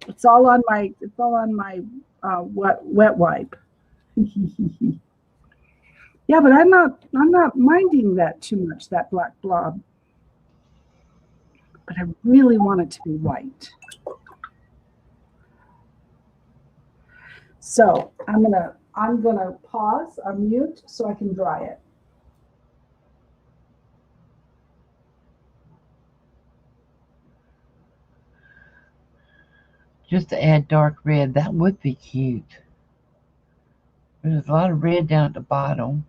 It's all on my. It's all on my wet wipe. Yeah, but I'm not. I'm not minding that too much. That black blob. But I really want it to be white. So I'm gonna pause, unmute, so I can dry it. just to add dark red, that would be cute. There's a lot of red down at the bottom.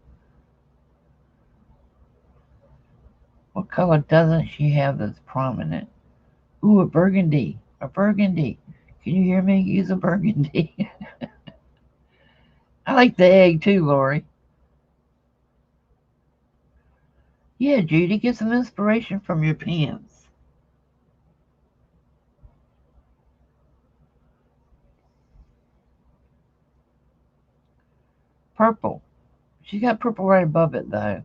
What color doesn't she have that's prominent? Ooh, a burgundy. A burgundy. Can you hear me? Use a burgundy. I like the egg too, Lori. Yeah, Judy, get some inspiration from your pens. Purple. She's got purple right above it, though.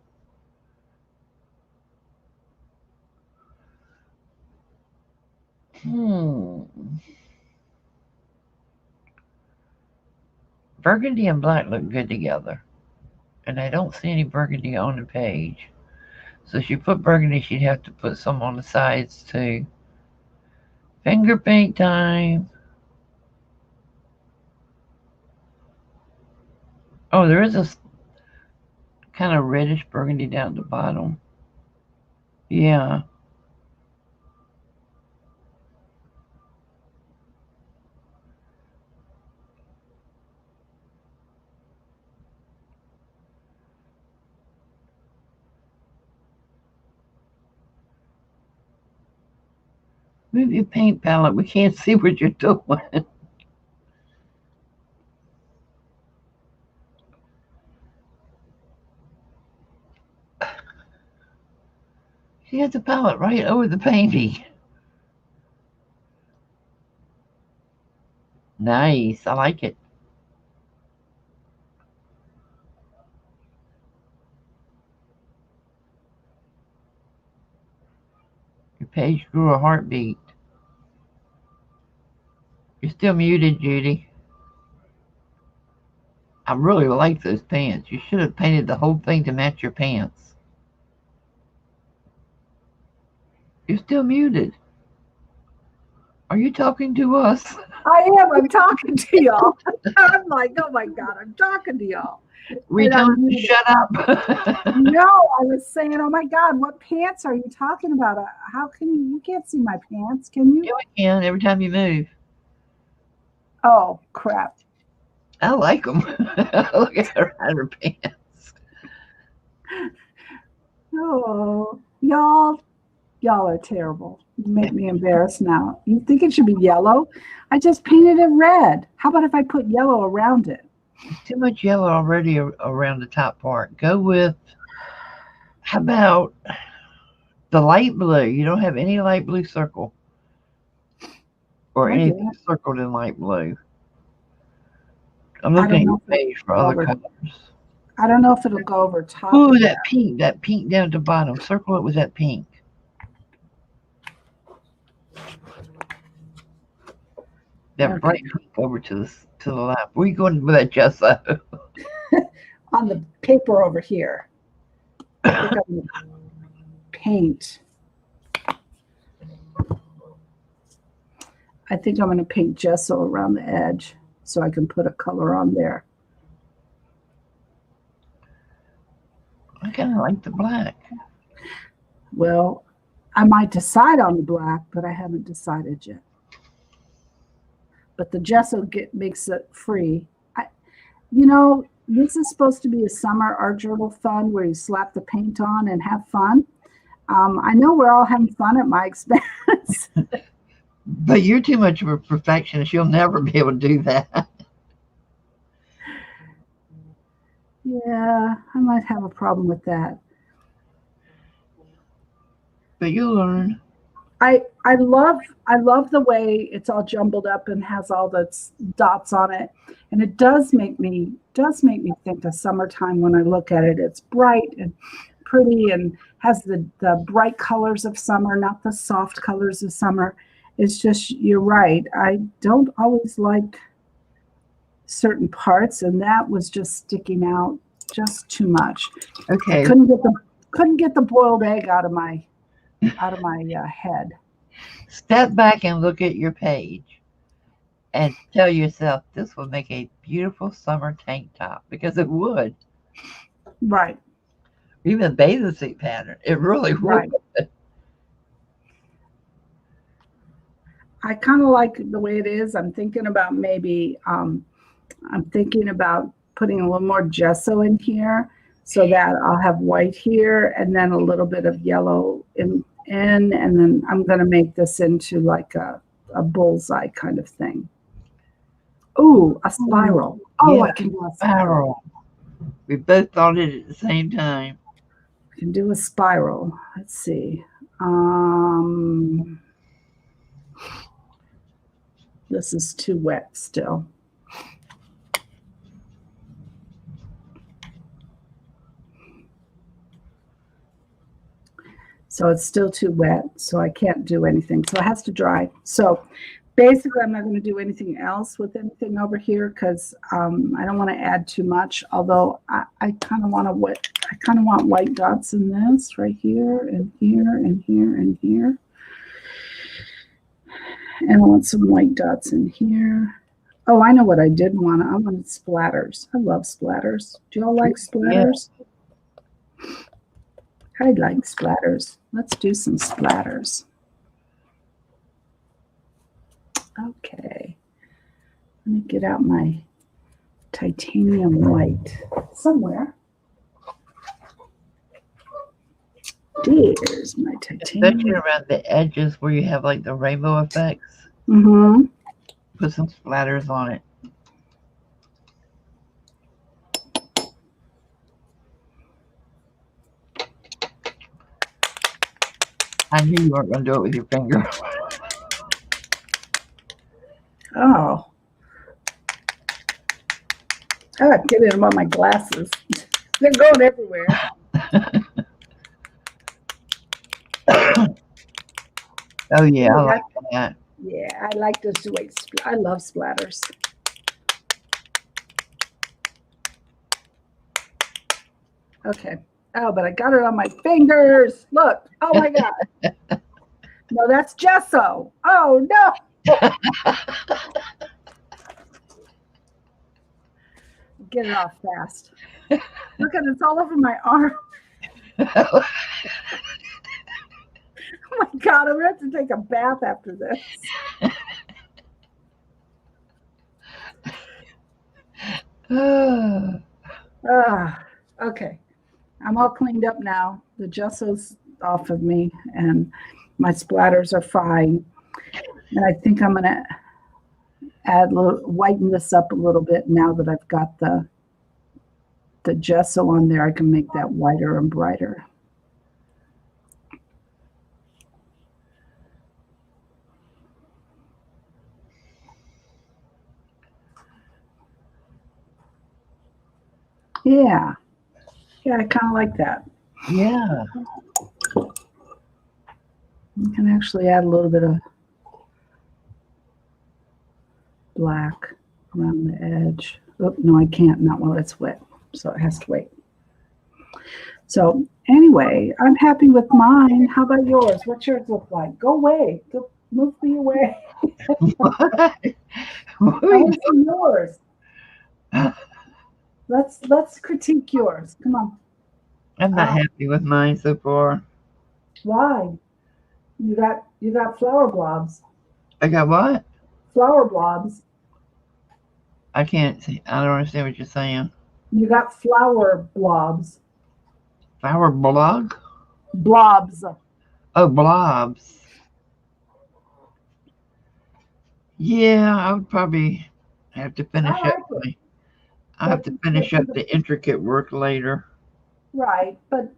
Burgundy and black look good together. And I don't see any burgundy on the page. So if she put burgundy, she'd have to put some on the sides too. Finger paint time. Oh, there is a kind of reddish burgundy down at the bottom. Yeah. Move your paint palette. We can't see what you're doing. She has the palette right over the painting. Nice. I like it. Your page grew a heartbeat. You're still muted, Judy. I really like those pants. You should have painted the whole thing to match your pants. You're still muted. Are you talking to us? I am. I'm talking to y'all. I'm like, oh my God, I'm talking to y'all. We telling you to shut up. No, I was saying, oh my God, what pants are you talking about? How can you can't see my pants, can you? Yeah, we can every time you move. Oh, crap. I like them. Look at her and her pants. Oh, y'all are terrible. You make me embarrassed now. You think it should be yellow? I just painted it red. How about if I put yellow around it? Too much yellow already around the top part. Go with, how about the light blue? You don't have any light blue circle or anything circled in light blue. I'm looking at your page for other colors. I don't know if it'll go over top. Ooh, that pink down at the bottom. Circle it with that pink. That bright pink over to the left. Where are you going with that gesso? On the paper over here. I think I'm gonna paint. I think I'm going to paint gesso around the edge so I can put a color on there. I kind of like the black. Well, I might decide on the black, but I haven't decided yet. But the gesso makes it free. You know, This is supposed to be a summer art journal fun where you slap the paint on and have fun. I know we're all having fun at my expense. But you're too much of a perfectionist. You'll never be able to do that. Yeah, I might have a problem with that. But you'll learn. I love the way it's all jumbled up and has all the dots on it, and it does make me think of summertime when I look at it. It's bright and pretty and has the bright colors of summer, not the soft colors of summer. It's just, you're right. I don't always like certain parts, and that was just sticking out just too much. Okay. I couldn't get the boiled egg out of my head. Step back and look at your page and tell yourself this would make a beautiful summer tank top, because it would. Right. Even a bathing suit pattern. It really would. Right. I kind of like the way it is. I'm thinking about maybe I'm thinking about putting a little more gesso in here so that I'll have white here and then a little bit of yellow in, and then I'm going to make this into like a bullseye kind of thing. Ooh, a spiral. Oh, Yeah, I can do a spiral. We both thought it at the same time. I can do a spiral. Let's see. This is too wet still. So it's still too wet, so I can't do anything. So it has to dry. So basically, I'm not going to do anything else with anything over here because I don't want to add too much. Although I kind of want white dots in this right here and here and here and here. And I want some white dots in here. Oh, I know what I did want. I wanted splatters. I love splatters. Do y'all like splatters? Yeah. I like splatters. Let's do some splatters. Okay. Let me get out my titanium white somewhere. There's my titanium. Especially around the edges where you have like the rainbow effects. Mm-hmm. Put some splatters on it. I knew you weren't going to do it with your finger. Oh. I got to get them on my glasses. They're going everywhere. Oh, yeah, I like that. Yeah, I like this way. I love splatters. Okay. Oh, but I got it on my fingers. Look. Oh, my God. No, that's gesso. Oh, no. Get it off fast. Look at it. It's all over my arm. Oh, my God. I'm going to have to take a bath after this. Okay. I'm all cleaned up now. The gesso's off of me and my splatters are fine. And I think I'm going to whiten this up a little bit now that I've got the gesso on there. I can make that whiter and brighter. Yeah. Yeah, I kind of like that. Yeah. You can actually add a little bit of black around the edge. Oh, no, I can't, not while it's wet. So it has to wait. So anyway, I'm happy with mine. How about yours? What's yours look like? Go away. Go, move me away. What? I want to see yours. Let's critique yours. Come on. I'm not happy with mine so far. Why? You got flower blobs. I got what? Flower blobs. I can't see. I don't understand what you're saying. You got flower blobs. Flower blog? Blobs. Oh, blobs. Yeah, I would probably have to finish I up. like it. I have to finish up the intricate work later. Right, but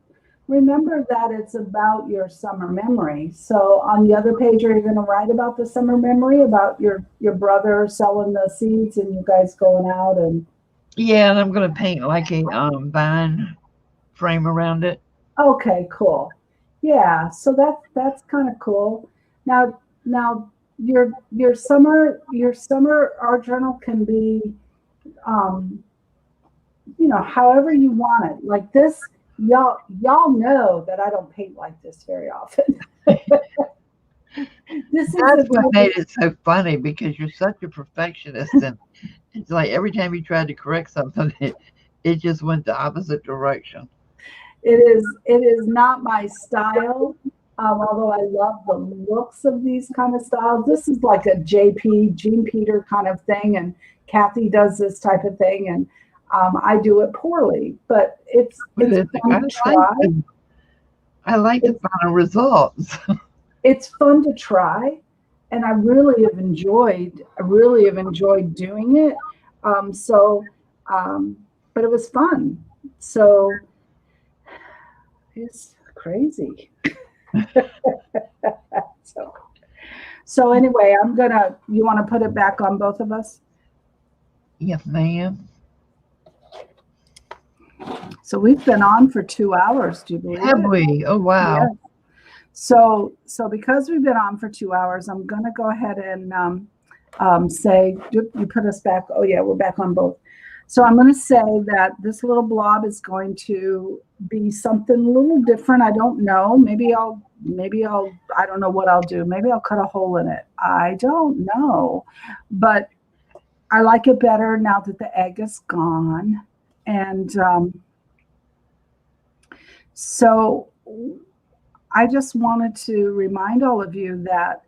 remember that it's about your summer memory. So on the other page, are you going to write about the summer memory, about your brother selling the seeds and you guys going out and? Yeah, and I'm going to paint like a vine frame around it. Okay, cool. Yeah, so that's kind of cool. Now your summer art journal can be um, however you want it. Like this, y'all know that I don't paint like this very often. This is That's what made it so funny, because you're such a perfectionist, and it's like every time you tried to correct something, it just went the opposite direction. it is not my style. Although I love the looks of these kind of styles. This is like a JP, Jean Peter kind of thing, and Kathy does this type of thing, and I do it poorly, but it's fun to try. I like the final results. It's fun to try, and I really have enjoyed doing it. But it was fun. So it's crazy. So anyway, you want to put it back on both of us? Yes, ma'am. So we've been on for 2 hours, do you believe it? Have we? Oh, wow. Yes. So because we've been on for 2 hours, I'm going to go ahead and say, you put us back. Oh yeah, we're back on both. So I'm going to say that this little blob is going to be something a little different. I don't know. Maybe I'll, I don't know what I'll do. Maybe I'll cut a hole in it. I don't know. But I like it better now that the egg is gone. And so I just wanted to remind all of you that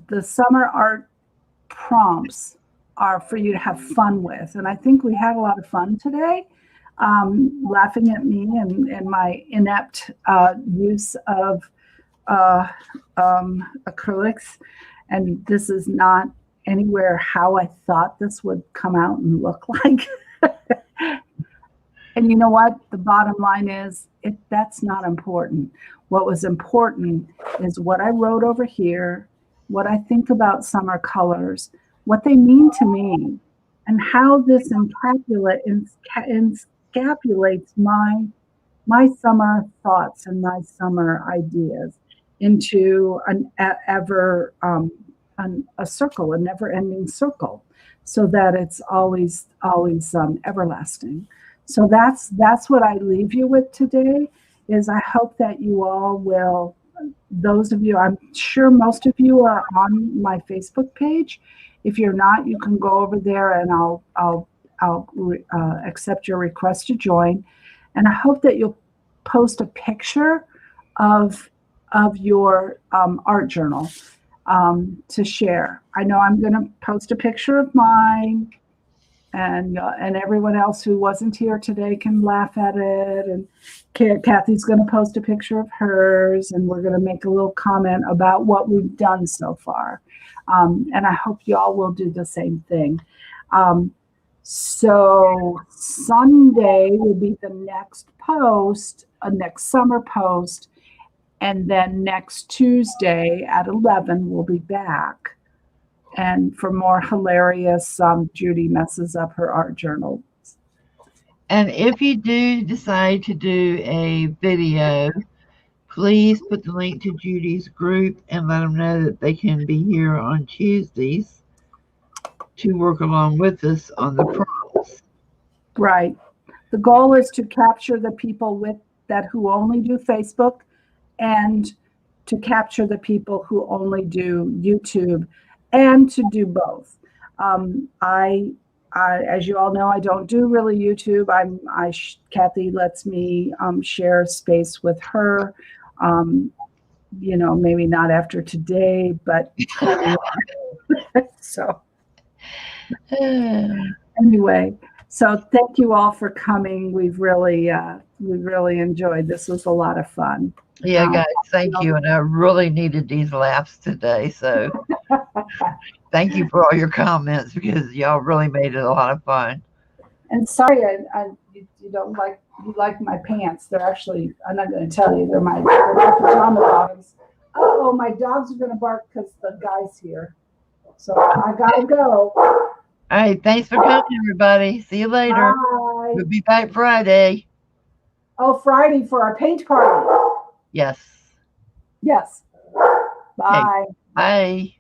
the summer art prompts are for you to have fun with. And I think we had a lot of fun today, laughing at me and my inept use of acrylics. And this is not anywhere how I thought this would come out and look like. And you know what? The bottom line is, that's not important. What was important is what I wrote over here, what I think about summer colors, what they mean to me, and how this encapsulates my summer thoughts and my summer ideas into a circle, a never-ending circle, so that it's always everlasting. So that's what I leave you with today. Is I hope that you all will. Those of you, I'm sure most of you are on my Facebook page. If you're not, you can go over there and I'll accept your request to join. And I hope that you'll post a picture of your art journal to share. I know I'm going to post a picture of mine, and everyone else who wasn't here today can laugh at it. And Kathy's going to post a picture of hers, and we're going to make a little comment about what we've done so far. And I hope y'all will do the same thing. So Sunday will be the next post, next summer post. And then next Tuesday at 11, we'll be back. And for more hilarious, Judy messes up her art journal. And if you do decide to do a video, please put the link to Judy's group and let them know that they can be here on Tuesdays to work along with us on the prompts. Right. The goal is to capture the people who only do Facebook, and to capture the people who only do YouTube, and to do both. As you all know, I don't do really YouTube. Kathy lets me share space with her. Maybe not after today, but so. Anyway, so thank you all for coming. We've really enjoyed. This was a lot of fun. Yeah, guys, thank you. And I really needed these laughs today. So thank you for all your comments because y'all really made it a lot of fun. And sorry, you don't like my pants. They're actually, I'm not going to tell you. They're my pajama bottoms. Oh, my dogs are going to bark because the guy's here. So I got to go. All right. Thanks for coming, everybody. See you later. Bye. We'll be back Friday. Oh, Friday for our paint party. Yes. Yes. Bye. Okay. Bye.